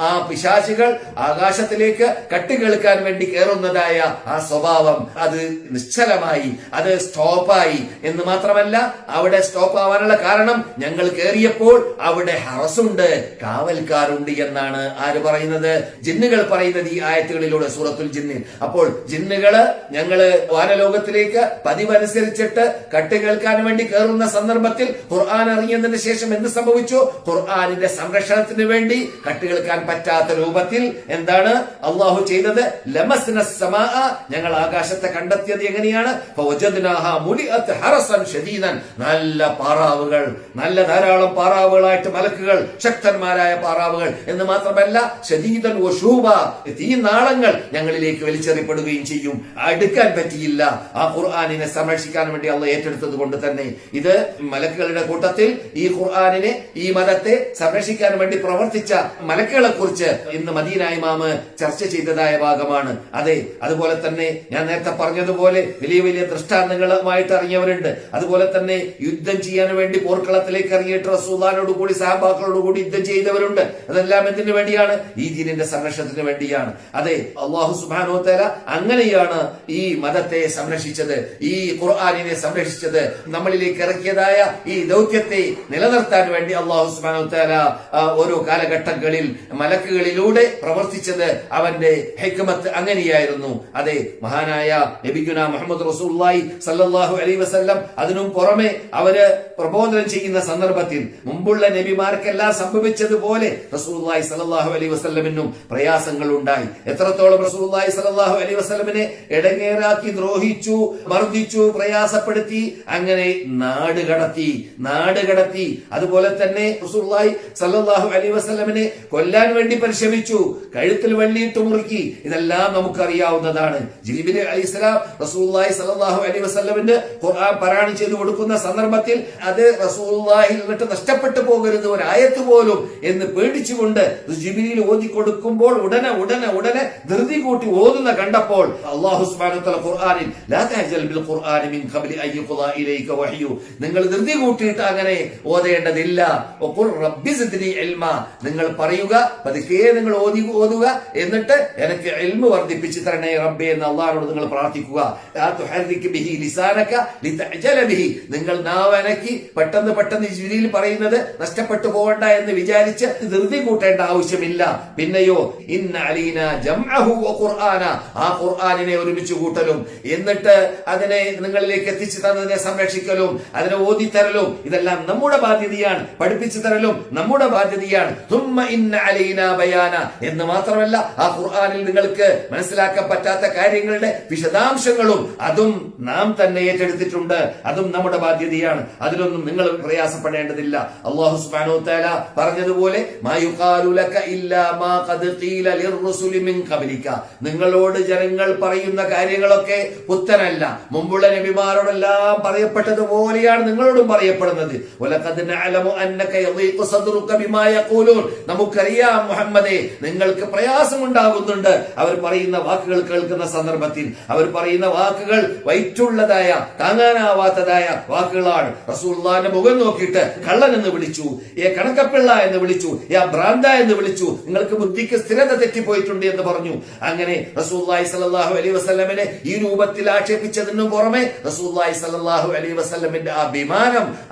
ആ പിശാചുകൾ ആകാശത്തിലേക്ക് കട്ടികേൾക്കാൻ വേണ്ടി കയറുന്നതായ ആ സ്വഭാവം അത് നിശ്ചലമായി, അത് സ്റ്റോപ്പായി. എന്ന് മാത്രമല്ല, അവിടെ സ്റ്റോപ്പ് ആവാനുള്ള കാരണം ഞങ്ങൾ കയറിയപ്പോൾ അവിടെ ഹറസുണ്ട്, കാവൽക്കാരുണ്ട് എന്നാണ് ആര് പറയുന്നത്? ജിന്നുകൾ പറയുന്നത് ഈ ആയത്തുകളിലൂടെ, സൂറത്തുൽ ജിന്നിൽ. അപ്പോൾ ജിന്നുകള് ഞങ്ങള് വാനലോകത്തിലേക്ക് പതിവനുസരിച്ചിട്ട് കട്ട് കേൾക്കാൻ വേണ്ടി കയറുന്ന സന്ദർഭത്തിൽ ഖുർആൻ ഇറങ്ങിയതിന് ശേഷം എന്ത് സംഭവിച്ചു? ഖുർആനിന്റെ സംരക്ഷണത്തിന് വേണ്ടി കട്ട് കേൾക്കാൻ പറ്റാത്ത രൂപത്തിൽ എന്താണ് അള്ളാഹു ചെയ്തത്? ലമസ്ന സമാഅ, ഞങ്ങൾ ആകാശത്തെ കണ്ടെത്തിയത് എങ്ങനെയാണ്? ഫവജദ്നാഹാ മുലിഅത് ഹറസൻ ശദീദൻ, നല്ല പാറാവുകൾ, നല്ല ധാരാളം പാറാവുകളായിട്ട് മലക്കുകൾ, ശക്തന്മാരായ പാറാവുകൾ. എന്ന് മാത്രമല്ല ശദീദൻ വശൂബ, തീനാളങ്ങൾ ഞങ്ങളിലേക്ക് വലിച്ചെറിയപ്പെടുകയും ചെയ്യും. അടുക്കാൻ പറ്റിയില്ല. ആ ഖുർആനിനെ സംരക്ഷിക്കാൻ വേണ്ടി അള്ളാഹ് ഏറ്റെടുത്തത് കൊണ്ട് തന്നെ ഇത് മലക്കുകളുടെ കൂട്ടത്തിൽ ഈ ഖുർആനിനെ, ഈ മതത്തെ സംരക്ഷിക്കാൻ വേണ്ടി പ്രവർത്തിച്ച മലക്കുകളെ കുറിച്ച് ഇന്ന് മദീന ഇമാം ചർച്ച ചെയ്തതായ ഭാഗമാണ്. അതെ, അതുപോലെ തന്നെ ഞാൻ നേരത്തെ പറഞ്ഞതുപോലെ വലിയ വലിയ ദൃഷ്ടാന്തങ്ങളുമായിട്ട് ഇറങ്ങിയവരുണ്ട്. അതുപോലെ തന്നെ യുദ്ധം ചെയ്യാൻ വേണ്ടി പോർക്കളത്തിലേക്ക് ഇറങ്ങിയിട്ട് റസൂലുള്ളാഹിനോട് കൂടി സഹാബാക്കളോട് കൂടി യുദ്ധം ചെയ്തവരുണ്ട്. അതെല്ലാം എന്തിനു വേണ്ടിയാണ്? ഈ ദീനിന്റെ സംരക്ഷണത്തിന് വേണ്ടിയാണ്. അതെ, അല്ലാഹു സുബ്ഹാനഹു വ തആല അങ്ങനെയാണ് ഈ മതത്തെ സംരക്ഷിച്ചത്, ഈ ഖുർആനിനെ സംരക്ഷിച്ചത്. നമ്മളിലേക്ക് ഇറക്കിയതായ ഈ ദൗത്യത്തെ നിലനിർത്താൻ വേണ്ടി അല്ലാഹു സുബ്ഹാനഹു വ തആല ഓരോ കാലഘട്ടങ്ങളിൽ മലക്കുകളിലൂടെ പ്രവർത്തിച്ചത് അവന്റെ ഹിക്മത്ത് അങ്ങനെയായിരുന്നു. അതെ, മഹാനായ നബിയുനാ മുഹമ്മദ് റസൂലുള്ളാഹി സല്ലല്ലാഹു അലൈഹി വസല്ലം അതിനും പുറമെ അവര് പ്രബോധനം ചെയ്യുന്ന സന്ദർഭത്തിൽ മുമ്പുള്ള നബിമാർക്കെല്ലാം സംഭവിച്ചതുപോലെ റസൂലുള്ളാഹി സല്ലല്ലാഹു അലൈഹി വസല്ലമിനും പ്രയാസങ്ങൾ ഉണ്ടായി. എത്രത്തോളം റസൂലുള്ളാഹി സല്ലല്ലാഹു അലൈഹി വസല്ലമിനെ ഇടങ്ങേറാക്കി, ദ്രോഹിച്ചു, മർദ്ദിച്ചു, പ്രയാസപ്പെടുത്തി, അങ്ങനെ നാട് കടത്തി. അതുപോലെ തന്നെ റസൂലുള്ളാഹി സ്വല്ലല്ലാഹു അലൈഹി വസല്ലമിനെ കൊല്ലാൻ വേണ്ടി പരിശ്രമിച്ചു, കഴുത്തിൽ വെള്ളിയിട്ട് മുറുക്കി. ഇതെല്ലാം നമുക്കറിയാവുന്നതാണ്. ജിബ്രീൽ അലൈഹിസ്സലാം റസൂലുള്ളാഹി സ്വല്ലല്ലാഹു അലൈഹി വസല്ലമിന് ഖുർആൻ പാരായണം ചെയ്തു കൊടുക്കുന്ന സന്ദർഭത്തിൽ അത് റസൂലുള്ളാഹിൽ നിന്നിട്ട് നഷ്ടപ്പെട്ടു പോകരുത് ഒരു ആയത്ത് പോലും എന്ന് പേടിച്ചുകൊണ്ട് ജിബ്രീൽ ഓതി കൊടുക്കുമ്പോൾ ഉടനെ ധൃതി കൂട്ടി ഓതുന്ന കണ്ടപ്പോൾ അല്ലാഹു സുബ്ഹാനഹു വ തആല ഖുർആനിൽ ലാ തഅജൽ ബിൽ ഖുർആനി മിൻ ഖബ്ലി അൻ യുഖ്ദാ ഇലൈക വഹ്യു, നിങ്ങൾ ധൃതി കൂട്ടിയിട്ട് അങ്ങനെ ഓതേണ്ടതില്ല. വഖുൽ റബ്ബി സിദ്നി ഇൽമാ, നിങ്ങൾ പറയുക പതുക്കെ നിങ്ങൾ ഓതുക, എന്നിട്ട് എനിക്ക് ഇൽമു വർദ്ധിപ്പിച്ചു തരണേ റബ്ബേ എന്ന് അല്ലാഹുവോട് നിങ്ങൾ പ്രാർത്ഥിക്കുക. ലാ തുഹർരിക് ബിഹി ലിസാനക ലിതഅജല ബിഹി, നിങ്ങൾ നാവനക്കി പെട്ടെന്ന് ജിബ്രീൽ പറയുന്നത് നഷ്ടപ്പെട്ടു പോകണ്ട എന്ന് വിചാരിച്ച് ധൃതി കൂട്ടേണ്ട ആവശ്യമില്ല. പിന്നെയോ ഇന്ന അലീനാ ജംഅഹു വ ഖുർആന, ആ ഖുർആനിനെ ഒരുമിച്ച് കൂട്ടലും എന്നിട്ട് അതിനെ നിങ്ങളിലേക്ക് എത്തിച്ചു തന്നതിനെ സംരക്ഷിക്കലും അതിനെ ഓതിത്തരലും ഇതെല്ലാം നമ്മുടെ ബാധ്യതയാണ്. പഠിപ്പിച്ചു തരലും നമ്മുടെ ബാധ്യതയാണ്. തുമ്മ ഇന്ന അലൈനാ ബയാന എന്ന് മാത്രമല്ല, ആ ഖുർആനിൽ നിങ്ങൾക്ക് മനസ്സിലാക്കാൻ പറ്റാത്ത കാര്യങ്ങളുടെ വിശദാംശങ്ങളും അതും നാം തന്നെ ഏറ്റെടുത്തിട്ടുണ്ട്. അതും നമ്മുടെ ബാധ്യതയാണ്. അതിലൊന്നും നിങ്ങൾ പ്രയാസപ്പെടേണ്ടതില്ല. അല്ലാഹു സുബ്ഹാനഹു വ തആല പറഞ്ഞതുപോലെ മാ യുഖാലു ലക ഇല്ലാ മാ ഖദ് ഖീല ലിർറുസുലി മിൻ ഖബ്ലിക, നിങ്ങളോട് ജനങ്ങൾ പറയുന്ന കാര്യങ്ങളൊക്കെ പുത്തനല്ല. മുമ്പുള്ള നബിമാരോടെല്ലാം പറയപ്പെട്ടതുപോലെയാണ് നിങ്ങളോടും പറയപ്പെടുന്നത്. വലഖദ് നഅലമു അന്നക യളീഖു സദ്റുക ബിമാ യഖൂലൂൻ, നമുക്കറിയാം മുഹമ്മദേ നിങ്ങൾക്ക് പ്രയാസമുണ്ടാകുന്നുണ്ട് അവർ പറയുന്ന വാക്കുകൾ കേൾക്കുന്ന സന്ദർഭത്തിൽ. അവർ പറയുന്ന വാക്കുകൾ വൈറ്റുള്ളതായ താങ്ങാനാവാത്തതായ വാക്കുകളാണ്. റസൂലുള്ളാഹിന്റെ മുഖം നോക്കിയിട്ട് കള്ളൻ എന്ന് വിളിച്ചു, കണക്കപ്പിള്ള എന്ന് വിളിച്ചു, ഭ്രാന്ത എന്ന് വിളിച്ചു, നിങ്ങൾക്ക് ബുദ്ധിക്ക് സ്ഥിരത തെറ്റിപ്പോയിട്ടുണ്ട് എന്ന് പറഞ്ഞു. അങ്ങനെ റസൂലുള്ളാഹി സ്വല്ലല്ലാഹു അലൈഹി വസല്ലമിനെ ഈ രൂപത്തിൽ ആക്ഷേപിച്ചതിനും പുറമെ റസൂലുള്ളാഹി സ്വല്ലല്ലാഹു അലൈഹി വസല്ലമിന്റെ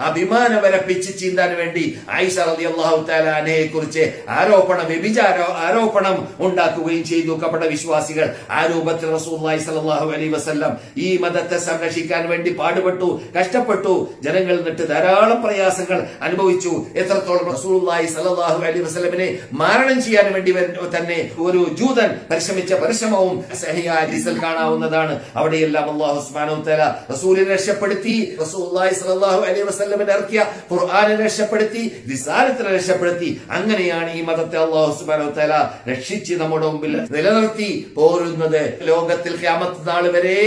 അഭിമാനം വരെ പിച്ച് ചീന്താൻ വേണ്ടി ആയിഷ റളിയല്ലാഹു തആല അൻഹയെ കുറിച്ച് ആരോപണം ഉണ്ടാക്കുകയും ചെയ്തു കപട വിശ്വാസികൾ. ആ രൂപത്തിൽ റസൂലുള്ളാഹി സ്വല്ലല്ലാഹു അലൈഹി വസല്ലം ഈ മതത്തെ സംരക്ഷിക്കാൻ വേണ്ടി പാടുപെട്ടു, കഷ്ടപ്പെട്ടു. ജനങ്ങൾ നിന്നിട്ട് ധാരാളം പ്രയാസങ്ങൾ അനുഭവിച്ചു. എത്രത്തോളം റസൂലുള്ളാഹി സ്വല്ലല്ലാഹു അലൈഹി വസല്ലമിനെ മാരണം ചെയ്യാൻ വേണ്ടി തന്നെ ഒരു ജൂതൻ പരിശ്രമിച്ച പരിശ്രമവും സഹിഹ് ഹദീസിൽ കാണാവുന്നതാണ്. അവിടെയെല്ലാം അല്ലാഹു സുബ്ഹാനഹു വ തആല റസൂലിനെ രക്ഷപ്പെടുത്തി, റസൂലുള്ളാഹി സ്വല്ലല്ലാഹു അലൈഹി വസല്ലമിനെ ഇറക്കിയ ഖുർആനെ രക്ഷപ്പെടുത്തി, റിസാലത്തിനെ രക്ഷപ്പെടുത്തി. അങ്ങനെയാണ് ഈ മതത്തെ അല്ലാഹു സുബ്ഹാനഹു വ തആല രക്ഷിച്ച് നമ്മുടെ മുമ്പിൽ നിലനിർത്തി പോരുന്നത്. ലോകത്തിൽ ഖിയാമത്ത് നാൾ വരെ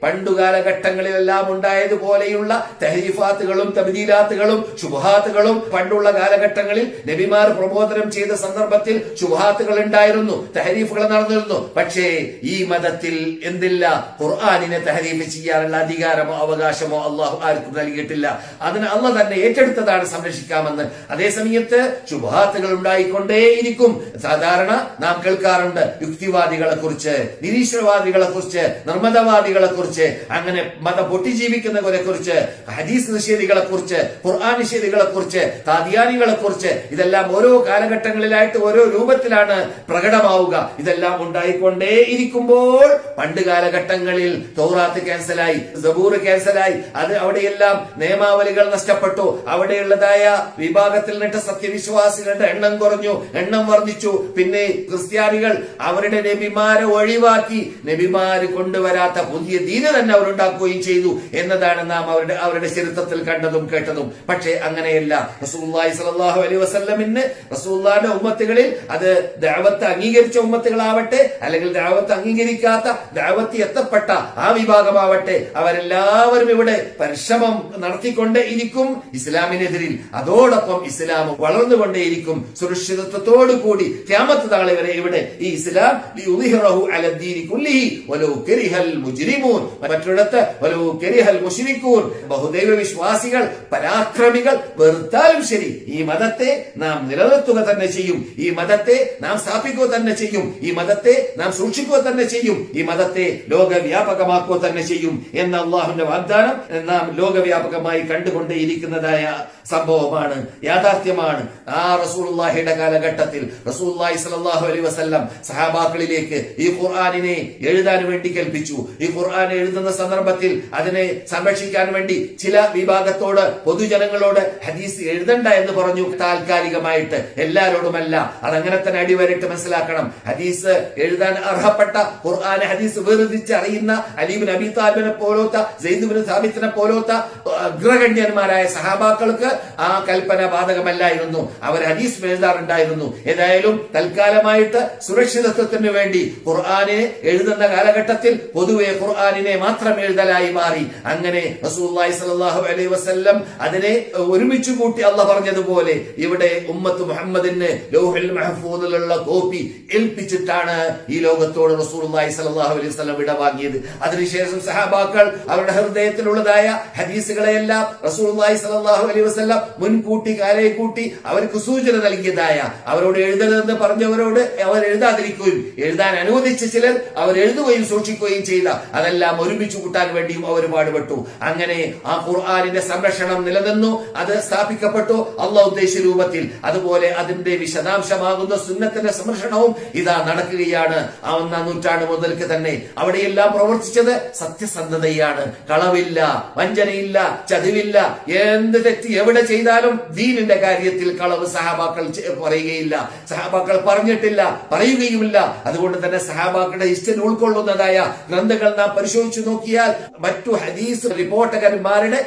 പണ്ടുകാലഘട്ടങ്ങളിലെല്ലാം ഉണ്ടായതുപോലെയുള്ള തഹരീഫാത്തുകളും തബ്ദീലാത്തുകളും ശുബ്ഹാത്തുകളും പണ്ടുള്ള കാലഘട്ടങ്ങളിൽ നബിമാർ പ്രബോധനം ചെയ്ത സന്ദർഭത്തിൽ ശുബ്ഹാത്തുകൾ ഉണ്ടായിരുന്നു, തഹരീഫുകൾ നടന്നിരുന്നു. പക്ഷേ ഈ മതത്തിൽ എന്തില്ല? ഖുർആനിനെ തഹരീഫ് ചെയ്യാനുള്ള അധികാരമോ അവകാശമോ അള്ളാഹു ആർക്കും നൽകിയിട്ടില്ല. അതിന് അള്ളാഹ് തന്നെ ഏറ്റെടുത്തതാണ് സംരക്ഷിക്കാമെന്ന്. അതേ സമയത്ത് ശുബ്ഹാത്തുകൾ ഉണ്ടായിക്കൊണ്ടേയിരിക്കും. സാധാരണ നാം കേൾക്കാറുണ്ട് യുക്തിവാദികളെ കുറിച്ച്, നിരീശ്വരവാദികളെ കുറിച്ച്, നിർമ്മതവാദികളെ കുറിച്ച്, അങ്ങനെ മതം പൊട്ടിജീവിക്കുന്നവരെ കുറിച്ച്, ഹദീസ് നിഷേധികളെ കുറിച്ച്, ഖുർആൻ നിഷേധികളെ കുറിച്ച്, ഖാദിയാനികളെ കുറിച്ച്. ഇതെല്ലാം ഓരോ കാലഘട്ടങ്ങളിലായിട്ട് ഓരോ രൂപത്തിലാണ് പ്രകടമാവുക. ഇതെല്ലാം ഉണ്ടായിക്കൊണ്ടേയിരിക്കുമ്പോൾ പണ്ട് കാലഘട്ടങ്ങളിൽ തൗറാത്ത് ക്യാൻസലായി, സബൂർ ക്യാൻസലായി, അത് അവിടെയെല്ലാം നിയമാവലികൾ നഷ്ടപ്പെട്ടു. അവിടെയുള്ളതായ വിഭാഗത്തിൽ നിന്നിട്ട് സത്യവിശ്വാസികളുടെ എണ്ണം കുറഞ്ഞു, എണ്ണം വർദ്ധിച്ചു. പിന്നെ ക്രിസ്ത്യാനികൾ അവരുടെ നബിമാരെ ഒഴിവാക്കി നബിമാര് കൊണ്ടുവരാത്ത പുതിയ ദീന തന്നെ അവരുണ്ടാക്കുകയും ചെയ്തു എന്നതാണ് നാം അവരുടെ ചരിത്രത്തിൽ കണ്ടതും കേട്ടതും. പക്ഷേ അങ്ങനെയല്ല. റസൂലുള്ളാഹി സ്വല്ലല്ലാഹു അലൈഹി വസല്ലമിന് റസൂലുള്ളാഹിന്റെ ഉമ്മത്തുകളിൽ അത് ദഅവത്ത് അംഗീകരിച്ച ഉമ്മത്തുകളാവട്ടെ അല്ലെങ്കിൽ ദഅവത്ത് അംഗീകരിക്കാത്ത ദഅവത്ത് എത്തപ്പെട്ട ആ വിഭാഗമാവട്ടെ, അവരെല്ലാവരും ഇവിടെ പരിശ്രമം നടത്തിക്കൊണ്ടേ ഇരിക്കും ഇസ്ലാമിനെതിരിൽ. അതോടൊപ്പം ഇസ്ലാം വളർന്നുകൊണ്ടേയിരിക്കും സുരക്ഷിതത്വത്തോടു കൂടി ഖിയാമത്ത് നാൾ വരെ. ഇവിടെ ഈ ഇസ്ലാം ലിയുദ്ഹിറഹു അലദ്ദീനി കുല്ലിഹി വലൗ കരിഹൽ മുജ്രിമൂൻ, മറ്റൊരിടത്ത് വലൗ കരിഹൽ മുശ്രികൂൻ, ബഹുദൈവ വിശ്വാസികൾ പരാക്രമികൾ വെറുത്താലും ശരി ഈ മതത്തെ നാം നിലനിർത്തുക തന്നെ ചെയ്യും, ഈ മതത്തെ നാം സ്ഥാപിക്കുക തന്നെ ചെയ്യും, ഈ മതത്തെ നാം സൂക്ഷിക്കുക തന്നെ ചെയ്യും, ഈ മതത്തെ ലോകവ്യാപകമാക്കുക തന്നെ ചെയ്യും എന്ന അള്ളാഹുവിന്റെ വാഗ്ദാനം നാം ലോകവ്യാപകമായി കണ്ടുകൊണ്ടേയിരിക്കുന്നതായ സംഭവമാണ്, യാഥാർത്ഥ്യമാണ്. ആ റസൂലുള്ളാഹിയുടെ കാലഘട്ടത്തിൽ റസൂലുള്ളാഹി സ്വല്ലല്ലാഹു അലൈഹി വസല്ലം സഹാബാക്കളിലേക്ക് ഈ ഖുർആനിനെ എഴുതാൻ വേണ്ടി കൽപ്പിച്ചു. ഈ ഖുർആൻ എഴുതുന്ന സന്ദർഭത്തിൽ അതിനെ സംരക്ഷിക്കാൻ വേണ്ടി ചില വിഭാഗത്തോട്, പൊതുജനങ്ങളോട് ഹദീസ് എഴുതണ്ട എന്ന് പറഞ്ഞു. താൽക്കാലികമായിട്ട്, എല്ലാരോടുമല്ല. അതങ്ങനെ തന്നെ അടിവരയിട്ട് മനസ്സിലാക്കണം. ഹദീസ് എഴുതാൻ അർഹപ്പെട്ട ഖുർആൻ ഹദീസ് വേർതിരിച്ച് അറിയുന്ന അലി ഇബ്നു അബീ താലിബിനെ പോലത്തെ പോലത്തെ, സെയ്ദ് ഇബ്നു സാബിത്തിനെ പോലത്തെ അഗ്രഗണ്യന്മാരായ സഹാബാക്കൾക്ക് ആ കൽപ്പന ബാധകമല്ലായിരുന്നു. അവർ ഹദീസ് എഴുതാറുണ്ടായിരുന്നു. ഏതായാലും തൽക്കാലമായിട്ട് സുരക്ഷിതത്വത്തിന് വേണ്ടി ഖുർആനെ എഴുതുന്ന കാലഘട്ടത്തിൽ പൊതുവെ ഖുർആനിനെ മാത്രം എഴുതലായി മാറി. അങ്ങനെ റസൂലുള്ളാഹി സ്വല്ലല്ലാഹു അലൈഹി വസല്ലം അതിനെ ഒരുമിച്ച് കൂട്ടി അല്ലാഹ് പറഞ്ഞതുപോലെ ഇവിടെ ഉമ്മത്ത് മുഹമ്മദിന് ലൗഹുൽ മഹ്ഫൂദിലുള്ള കോപ്പി ഏൽപ്പിച്ചിട്ടാണ് ഈ ലോകത്തോട് റസൂലുള്ളാഹി സ്വല്ലല്ലാഹു അലൈഹി വസല്ലം വിടവാങ്ങിയത്. അതിനുശേഷം സഹാബാക്കൾ അവരുടെ ഹൃദയത്തിലുള്ളതായ ഹദീസുകളെല്ലാം റസൂലുള്ളാഹി സ്വല്ലല്ലാഹു അലൈഹി വസല്ലം മുൻകൂട്ടി കാലയെ കൂട്ടി അവർക്ക് സൂചന നൽകിയതായ, അവരോട് എഴുതരുതെന്ന് പറഞ്ഞവരോട് അവർ എഴുതാതിരിക്കുകയും എഴുതാൻ അനുവദിച്ച ചിലർ അവർ എഴുതുകയും സൂക്ഷിക്കുകയും ചെയ്ത അതെല്ലാം ഒരുമിച്ച് കൂട്ടാൻ വേണ്ടിയും അവർ പാടുപെട്ടു. അങ്ങനെ ആ ഖുർആനിന്റെ സംരക്ഷണം നിലനിന്നു, അത് സ്ഥാപിക്കപ്പെട്ടു അല്ലാഹു ഉദ്ദേശിച്ച രൂപത്തിൽ. അതുപോലെ അതിന്റെ വിശദാംശമാകുന്ന സുന്നത്തിന്റെ സംരക്ഷണവും ഇതാ നടക്കുകയാണ്. ആ 1-ാം നൂറ്റാണ്ട് മുതൽക്ക് തന്നെ അവിടെയെല്ലാം പ്രവർത്തിച്ചത് സത്യസന്ധതയാണ്. കളവില്ല, വഞ്ചനയില്ല, ചതിവില്ല. എന്ത് തെറ്റ് എവിടെ ചെയ്താലും ദീനിന്റെ കാര്യത്തിൽ കളവ് സഹാബാക്കൾ പറയുകയില്ല, സഹാബാക്കൾ പറഞ്ഞിട്ടില്ല, പറയുകയുമില്ല. അതുകൊണ്ട് തന്നെ സഹാബാക്കളുടെ ഹിസ്റ്ററി ഉൾക്കൊള്ളുന്നതായ ഗ്രന്ഥങ്ങൾ നാം പരിശോധിച്ചു നോക്കിയാൽ മറ്റു ഹദീസ് റിപ്പോർട്ടകന്മാരുടെ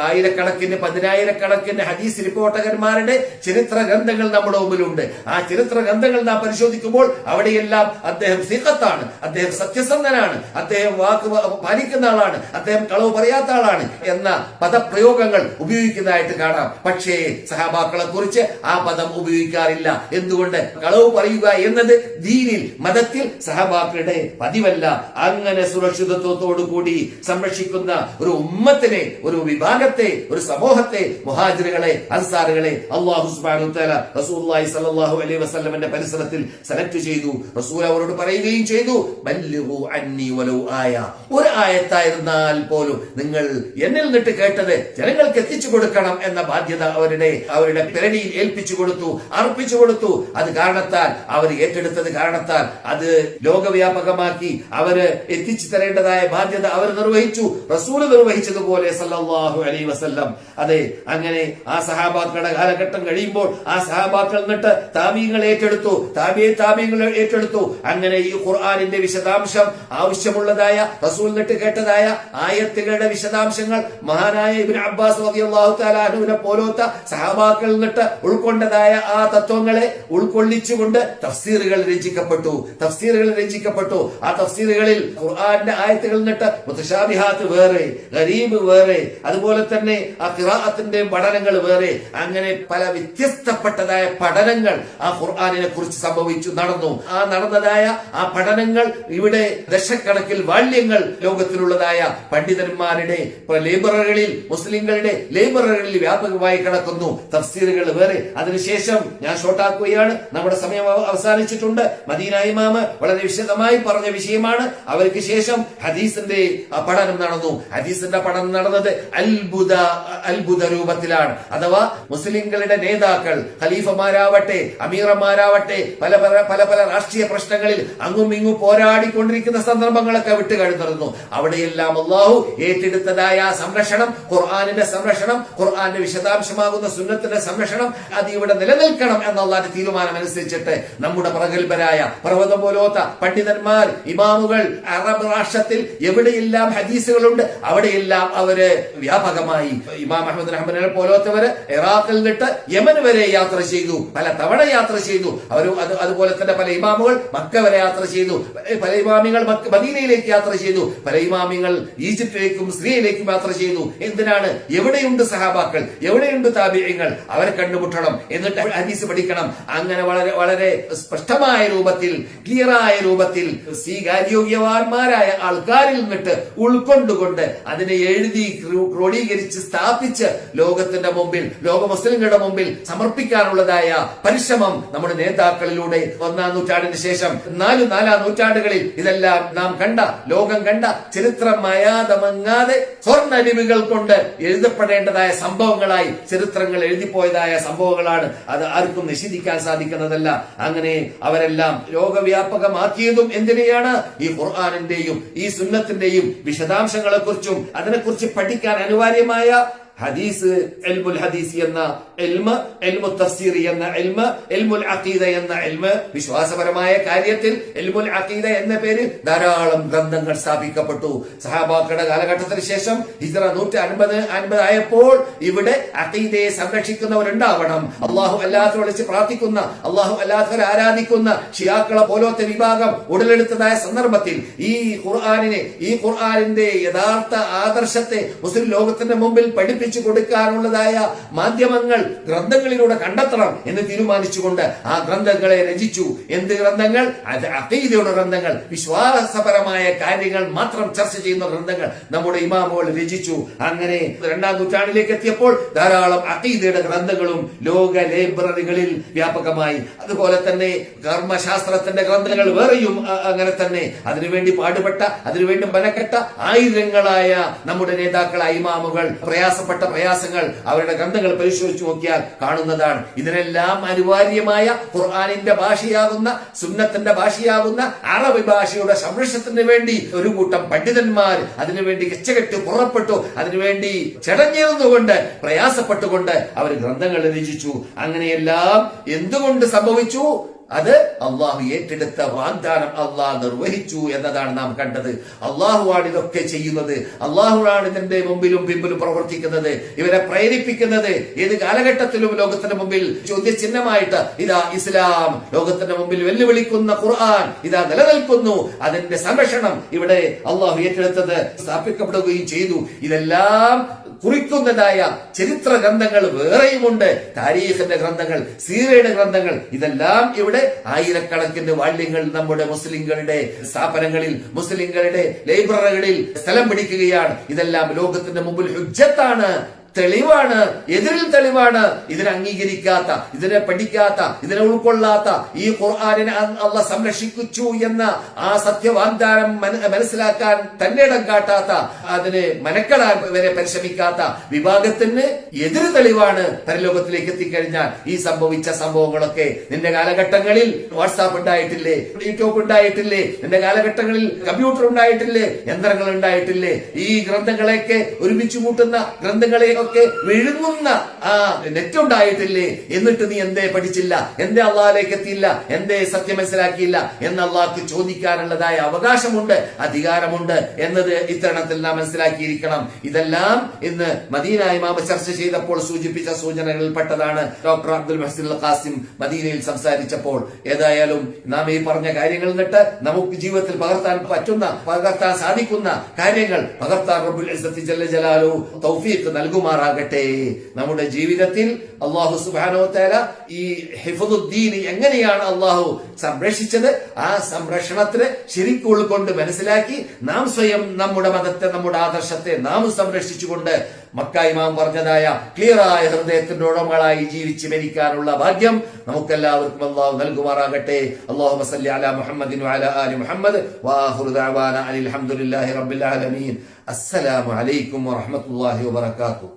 ആയിരക്കണക്കിന് 10,000-കണക്കിന് ഹദീസ് റിപ്പോർട്ടകന്മാരുടെ ചരിത്ര ഗ്രന്ഥങ്ങൾ നമ്മുടെ മുമ്പിലുണ്ട്. ആ ചരിത്ര ഗ്രന്ഥങ്ങൾ നാം പരിശോധിക്കുമ്പോൾ അവിടെയെല്ലാം അദ്ദേഹം സിഖത്താണ്, അദ്ദേഹം സത്യസന്ധനാണ്, അദ്ദേഹം വാക്ക് പാലിക്കുന്ന ആളാണ്, അദ്ദേഹം കളവ് പറയാത്ത ആളാണ് എന്ന പദപ്രയോഗങ്ങൾ ഉപയോഗിക്കുന്നതായിട്ട് കാണാം. പക്ഷേ സഹാബാക്കളെ കുറിച്ച് ആ പദം ഉപയോഗിക്കാറില്ല. എന്തുകൊണ്ട്? കളവ് പറയുക എന്നത് ദീനിൽ, മതത്തിൽ സഹാബാക്കളുടെ പതിവല്ല. അങ്ങനെ സുരക്ഷിതത്വത്തോടു കൂടി സംരക്ഷിക്കുന്ന ഒരു ഉമ്മത്തിനെ, ഒരു വിഭാഗത്തെ, ഒരു സമൂഹത്തെ, മുഹാജിറുകളെ, അൻസാറുകളെ അല്ലാഹു സുബ്ഹാനഹു വ തആല റസൂലുള്ളാഹി സ്വല്ലല്ലാഹു അലൈഹി വസല്ലമയുടെ പരിസരത്തിൽ സെലക്ട് ചെയ്തു. റസൂൽ അവരോട് പറയുകയും ചെയ്തു, ബല്ലിഗു അന്നി വലൗ ആയ, ഒരു ആയത്തായിരുന്നാൽ പോലും നിങ്ങൾ എന്നിൽ നിന്നിട്ട് കേട്ടത് ജനങ്ങൾക്ക് എത്തിച്ചു കൊടുക്കണം എന്ന ബാധ്യത അവരുടെ പിരടിയിൽ ഏൽപ്പിച്ചു കൊടുത്തു, അർപ്പിച്ചു കൊടുത്തു. അത് കാരണത്താൽ അവർ ഏറ്റെടുത്തത് കാരണത്താൽ അത് ലോകവ്യാപകമാക്കി അവര് എത്തിച്ചു തരേണ്ടതായ ബാധ്യത അവർ നിർവഹിച്ചു. റസൂൽ നിർവഹിച്ചതുപോലെ സല്ലല്ലാഹു അലൈഹി വസല്ലം. അതെ, അങ്ങനെ ആ സഹാബാക്കളുടെ കാലഘട്ടം കഴിയുമ്പോൾ ആ സഹാബാക്കൾ എന്നിട്ട് താബീങ്ങൾ ഏറ്റെടുത്തു, താബീങ്ങൾ ഏറ്റെടുത്തു. അങ്ങനെ ഈ ഖുർആനിന്റെ വിശദാംശം ആവശ്യമുള്ളതായ റസൂൽ നിട്ട് കേട്ടതായ ആയത്തുകളുടെ വിശദാംശങ്ങൾ മഹാനായ ഇബ്നു അബ്ബാസ് റളിയല്ലാഹു തആല അൻഹുവിനെ പോലത്തെ സഹാബാക്കൾ നിട്ട് ഉൾക്കൊണ്ടതായ ആ തത്വങ്ങളെ ഉൾക്കൊള്ളിച്ചുകൊണ്ട് തഫ്സീറുകൾ രചിക്കപ്പെട്ടു. ആ തഫ്സീറുകളിൽ ഖുർആന്റെ ആയത്തുകൾ നിട്ട് മുതശാബിഹാത്ത് വേറെ, ഗരീബ് വേറെ, അതുപോലെ തന്നെ ആ ഖിറാഅത്തിന്റെ പഠനങ്ങൾ വേറെ, അങ്ങനെ പല വ്യത്യസ്തപ്പെട്ടതായ പഠനങ്ങൾ ആ ഖുർആനിനെ കുറിച്ച് നടന്നു. ആ നടന്നതായ ആ പഠനങ്ങൾ ഇവിടെ ദശക്കണക്കിൽ വാല്യങ്ങൾ ലോകത്തിലുള്ളതായ പണ്ഡിതന്മാരുടെ ലൈബ്രറികളിൽ, മുസ്ലിങ്ങളുടെ ലൈബ്രറികളിൽ വ്യാപകമായി കിടക്കുന്നു. തഫ്സീറുകൾ വേറെ. അതിനുശേഷം ഞാൻ ഷോർട്ടാക്കുകയാണ്, നമ്മുടെ സമയം അവസാനിച്ചിട്ടുണ്ട്. മദീന ഇമാമ് വളരെ വിശദമായി പറഞ്ഞ വിഷയമാണ്. അവർക്ക് ശേഷം ഹദീസിന്റെ പഠനം നടന്നു. ഹദീസിന്റെ പഠനം നടന്നത് അത്ഭുത രൂപത്തിലാണ്. അഥവാ മുസ്ലിങ്ങളുടെ നേതാക്കൾ, ഖലീഫമാരാവട്ടെ, അമീറന്മാരാവട്ടെ, പല പല രാഷ്ട്രീയ പ്രശ്നങ്ങളിൽ അങ്ങും ഇങ്ങും പോരാടിക്കൊണ്ടിരിക്കുന്ന സന്ദർഭങ്ങളൊക്കെ വിട്ടുകഴിഞ്ഞിരുന്നു. അവിടെയെല്ലാം അല്ലാഹു ഏറ്റെടുത്തതായ സംരക്ഷണം, ഖുർആനിന്റെ സംരക്ഷണം, ഖുർആന്റെ വിശദാംശമാകുന്ന സുന്നത്തിന്റെ സംരക്ഷണം, അത് ഇവിടെ നിലനിൽക്കണം എന്ന അല്ലാഹുവിന്റെ തീരുമാനം അനുസരിച്ചിട്ട് നമ്മുടെ പ്രഗത്ഭരായ പർവ്വതം പോലോത്ത പണ്ഡിതന്മാർ, ഇമാമുകൾ അറബ് രാഷ്ട്രത്തിൽ എവിടെയെല്ലാം ഹദീസുകളുണ്ട് അവിടെയെല്ലാം അവര് വ്യാപകമായി, ഇമാം അഹ്മദ് ബിൻ ഹംബലിനെ പോലത്തവര് ഇറാഖിൽ നിന്നിട്ട് യമൻ വരെ യാത്ര ചെയ്തു, പല തവണ യാത്ര ചെയ്തു. അതുപോലെ തന്നെ പല ഇമാമുകൾ മക്ക വരെ യാത്ര ചെയ്തു, പല ഇമാമികൾ മദീനയിലേക്ക് യാത്ര ചെയ്തു, പല ഇമാമികൾ ഈജിപ്തിലേക്കും സിറിയയിലേക്കും യാത്ര ചെയ്തു. എന്തിനാണ്? എവിടെയുണ്ട് സഹാബാക്കൾ, എവിടെയുണ്ട് താബിഈങ്ങൾ, അവരെ കണ്ടുമുട്ടണം, എന്നിട്ട് ഹദീസ് പഠിക്കണം. അങ്ങനെ വളരെ വളരെ സ്പഷ്ടമായ രൂപത്തിൽ, ക്ലിയറായ രൂപത്തിൽ സ്വീകാര്യോഗ്യവാന്മാരായ ആൾക്കാരിൽ നിന്നിട്ട് ഉൾക്കൊണ്ടുകൊണ്ട് അതിനെ എഴുതി ക്രോഡീകരിച്ച് സ്ഥാപിച്ച് ലോകത്തിന്റെ മുമ്പിൽ, ലോക മുസ്ലിങ്ങളുടെ മുമ്പിൽ സമർപ്പിക്കാനുള്ളതായ പരിശ്രമം നമ്മുടെ നേതാക്കളിലൂടെ 1-ാം നൂറ്റാണ്ടിന് ശേഷം 4-4 നൂറ്റാണ്ടുകളിൽ ഇതെല്ലാം നാം കണ്ട, ലോകം കണ്ട, ചരിത്രം മായാതമങ്ങാതെ സ്വർണ്ണലിപികൾ കൊണ്ട് എഴുതപ്പെടേണ്ടതായ സംഭവങ്ങളായി ചരിത്രങ്ങൾ എഴുതിപ്പോയതായ സംഭവങ്ങളാണ്. അത് ആർക്കും നിഷേധിക്കാൻ സാധിക്കുന്നതല്ല. അങ്ങനെ അവരെല്ലാം ലോകവ്യാപകമാക്കിയതും എന്തിനെയാണ്? ഈ ഖുർആനിന്റെയും ഈ സുന്നത്തിന്റെയും വിശദാംശങ്ങളെ കുറിച്ചും അതിനെക്കുറിച്ച് പഠിക്കാൻ അനിവാര്യമായ ഹദീസ്, ഇൽമുൽ ഹദീസ് എന്ന ഇൽമ്, ഇൽമു തഫ്സീർ എന്ന ഇൽമ്, ഇൽമുൽ അഖീദ എന്ന ഇൽമ്, വിശ്വാസപരമായ കാര്യത്തിൽ ഇൽമുൽ അഖീദ എന്ന പേര് ധാരാളം ഗ്രന്ഥങ്ങൾ സ്ഥാപിക്കപ്പെട്ടു. സഹാബാക്കളുടെ കാലഘട്ടത്തിന് ശേഷം ഹിജ്റ 150 ആയപ്പോൾ ഇവിടെ അഖീദയെ സംരക്ഷിക്കുന്നവരുണ്ടാവണം. അള്ളാഹു അല്ലാത്തവരെ വിളിച്ച് പ്രാർത്ഥിക്കുന്ന, അള്ളാഹു അല്ലാത്തവരെ ആരാധിക്കുന്ന ഷിയാക്കളെ പോലത്തെ വിഭാഗം ഉടലെടുത്തതായ സന്ദർഭത്തിൽ ഈ ഖുർആനിന്റെ യഥാർത്ഥ ആദർശത്തെ മുസ്ലിം ലോകത്തിന്റെ മുമ്പിൽ പഠിപ്പിച്ചു കൊടുക്കാനുള്ളതായ മാധ്യമങ്ങൾ ഗ്രന്ഥങ്ങളിലൂടെ കണ്ടെത്തണം എന്ന് തീരുമാനിച്ചുകൊണ്ട് ആ ഗ്രന്ഥങ്ങളെ രചിച്ചു. എന്ത് ഗ്രന്ഥങ്ങൾ? അത് അഖീദയുടെ ഗ്രന്ഥങ്ങൾ, വിശ്വാസപരമായ കാര്യങ്ങൾ മാത്രം ചർച്ച ചെയ്യുന്ന ഗ്രന്ഥങ്ങൾ നമ്മുടെ ഇമാമുകൾ രചിച്ചു. അങ്ങനെ 2-ാം നൂറ്റാണ്ടിലേക്ക് എത്തിയപ്പോൾ ധാരാളം അഖീദയുടെ ഗ്രന്ഥങ്ങളും ലോക ലൈബ്രറികളിൽ വ്യാപകമായി. അതുപോലെ തന്നെ കർമ്മശാസ്ത്രത്തിന്റെ ഗ്രന്ഥങ്ങൾ വേറെയും അങ്ങനെ തന്നെ അതിനുവേണ്ടി പാടുപെട്ട, അതിനുവേണ്ടി മനക്കെട്ട ആയിരങ്ങളായ നമ്മുടെ നേതാക്കളായ ഇമാമുകൾ പ്രയാസപ്പെട്ട പ്രയാസങ്ങൾ അവരുടെ ഗ്രന്ഥങ്ങൾ പരിശോധിച്ചു നോക്കിയാൽ കാണുന്നതാണ്. ഇതിനെല്ലാം അനിവാര്യമായ ഖുർആനിന്റെ ഭാഷയാകുന്ന, സുന്നത്തിന്റെ ഭാഷയാകുന്ന അറബി ഭാഷയുടെ സംരക്ഷണത്തിന് വേണ്ടി ഒരു കൂട്ടം പണ്ഡിതന്മാർ അതിനുവേണ്ടി കെച്ചകെട്ട് പുറപ്പെട്ടു. അതിനുവേണ്ടി ചെടഞ്ഞിരുന്നുകൊണ്ട് പ്രയാസപ്പെട്ടുകൊണ്ട് അവർ ഗ്രന്ഥങ്ങൾ രചിച്ചു. അങ്ങനെയെല്ലാം എന്തുകൊണ്ട് സംഭവിച്ചു? അത് അള്ളാഹു ഏറ്റെടുത്ത വാഗ്ദാനം അള്ളാഹ് നിർവഹിച്ചു എന്നതാണ് നാം കണ്ടത്. അള്ളാഹുവാണ് ഇതൊക്കെ ചെയ്യുന്നത്. അള്ളാഹുവാണ് ഇതിന്റെ മുമ്പിലും പിമ്പിലും പ്രവർത്തിക്കുന്നത്, ഇവരെ പ്രേരിപ്പിക്കുന്നത്. ഏത് കാലഘട്ടത്തിലും ലോകത്തിന്റെ മുമ്പിൽ ചോദ്യചിഹ്നമായിട്ട് ഇതാ ഇസ്ലാം, ലോകത്തിന്റെ മുമ്പിൽ വെല്ലുവിളിക്കുന്ന ഖുർആൻ ഇതാ നിലനിൽക്കുന്നു. അതിന്റെ സംരക്ഷണം ഇവിടെ അള്ളാഹു ഏറ്റെടുത്തത് സ്ഥാപിക്കപ്പെടുകയും ചെയ്തു. ഇതെല്ലാം കുറിക്കുന്നതായ ചരിത്ര ഗ്രന്ഥങ്ങൾ വേറെയുമുണ്ട്. താരീഖിന്റെ ഗ്രന്ഥങ്ങൾ, സീറയുടെ ഗ്രന്ഥങ്ങൾ, ഇതെല്ലാം ഇവിടെ ആയിരക്കണക്കിന് വാല്യങ്ങൾ നമ്മുടെ മുസ്ലിങ്ങളുടെ സ്ഥാപനങ്ങളിൽ, മുസ്ലിങ്ങളുടെ ലൈബ്രറികളിൽ സ്ഥലം പിടിക്കുകയാണ്. ഇതെല്ലാം ലോകത്തിന്റെ മുമ്പിൽ ഹുജ്ജത്താണ്, തെളിവാണ്, എതിരിൽ തെളിവാണ്. ഇതിനെ അംഗീകരിക്കാത്ത, ഇതിനെ പഠിക്കാത്ത, ഇതിനെ ഉൾക്കൊള്ളാത്ത, ഈ ഖുർആനിനെ അള്ളാഹ് സംരക്ഷിച്ചു എന്ന ആ സത്യവാഗ്ദാനം മനസ്സിലാക്കാൻ തന്നിടം കാട്ടാത്ത, അതിന് മനക്കെടാൻ വരെ പരിശ്രമിക്കാത്ത വിഭാഗത്തിന് എതിര് തെളിവാണ് പരലോകത്തിലേക്ക് എത്തിക്കഴിഞ്ഞാൽ ഈ സംഭവിച്ച സംഭവങ്ങളൊക്കെ. നിന്റെ കാലഘട്ടങ്ങളിൽ വാട്സാപ്പ് ഉണ്ടായിട്ടില്ലേ, യൂട്യൂബ് ഉണ്ടായിട്ടില്ലേ, നിന്റെ കാലഘട്ടങ്ങളിൽ കമ്പ്യൂട്ടർ ഉണ്ടായിട്ടില്ലേ, യന്ത്രങ്ങൾ ഉണ്ടായിട്ടില്ലേ? ഈ ഗ്രന്ഥങ്ങളെയൊക്കെ ഒരുമിച്ച് കൂട്ടുന്ന, ഗ്രന്ഥങ്ങളെ ഒക്കെ വിഴുങ്ങുന്ന ആ നെറ്റ് ഉണ്ടായിട്ടില്ലേ? എന്നിട്ട് നീ എന്തേ പഠിച്ചില്ല, എന്തേ അള്ളാഹിലേക്ക് എത്തിയില്ല, എന്തേ സത്യം മനസ്സിലാക്കിയില്ല എന്ന് അള്ളാഹ്ക്ക് ചോദിക്കാനുള്ളതായ അവകാശമുണ്ട്, അധികാരമുണ്ട് എന്നത് ഇത്തരണത്തിൽ നാം മനസ്സിലാക്കിയിരിക്കണം. ഇതെല്ലാം ഇന്ന് മദീന ഇമാം ചർച്ച ചെയ്തപ്പോൾ സൂചിപ്പിച്ച സൂചനകളിൽ പെട്ടതാണ്. ഡോക്ടർ അബ്ദുൽ മുഹ്സിൻ അൽ ഖാസിം മദീനയിൽ സംസാരിച്ചപ്പോൾ ഏതായാലും നാം ഈ പറഞ്ഞ കാര്യങ്ങൾ നിന്നിട്ട് നമുക്ക് ജീവിതത്തിൽ പകർത്താൻ പറ്റുന്ന, പകർത്താൻ സാധിക്കുന്ന കാര്യങ്ങൾ പകർത്താൻ റബ്ബുൽ ഇസ്സത്തി ജല്ല ജലാലുഹു തൗഫീഖ് നൽകുമാറാകട്ടെ. നമ്മുടെ ജീവിതത്തിൽ അല്ലാഹു സുബ്ഹാനഹു വ തആല ഈ ഹിഫ്ദുദ്ദീൻ എങ്ങനെയാണ് അല്ലാഹു സംരക്ഷിച്ചത്, ആ സംരക്ഷണത്തിന് ശരിക്കും ഉൾക്കൊണ്ട് മനസ്സിലാക്കി നാം സ്വയം നമ്മുടെ മതത്തെ, നമ്മുടെ ആദർശത്തെ നാം സംരക്ഷിച്ചുകൊണ്ട് മക്ക ഇമാം പറഞ്ഞതായ ക്ലിയറായ ഹൃദയത്തിന്റെ ഉടമകളായി ജീവിച്ച് മരിക്കാനുള്ള ഭാഗ്യം നമുക്കെല്ലാവർക്കും അല്ലാഹു നൽകുമാറാകട്ടെ. അല്ലാഹുമ്മ സല്ലി അലാ മുഹമ്മദിൻ വഅലാ ആലി മുഹമ്മദ് വആഖിറു ദഅവാനാ അൽഹംദുലില്ലാഹി റബ്ബിൽ ആലമീൻ. അസ്സലാമു അലൈക്കും വറഹ്മത്തുള്ളാഹി വബറകാതുഹു.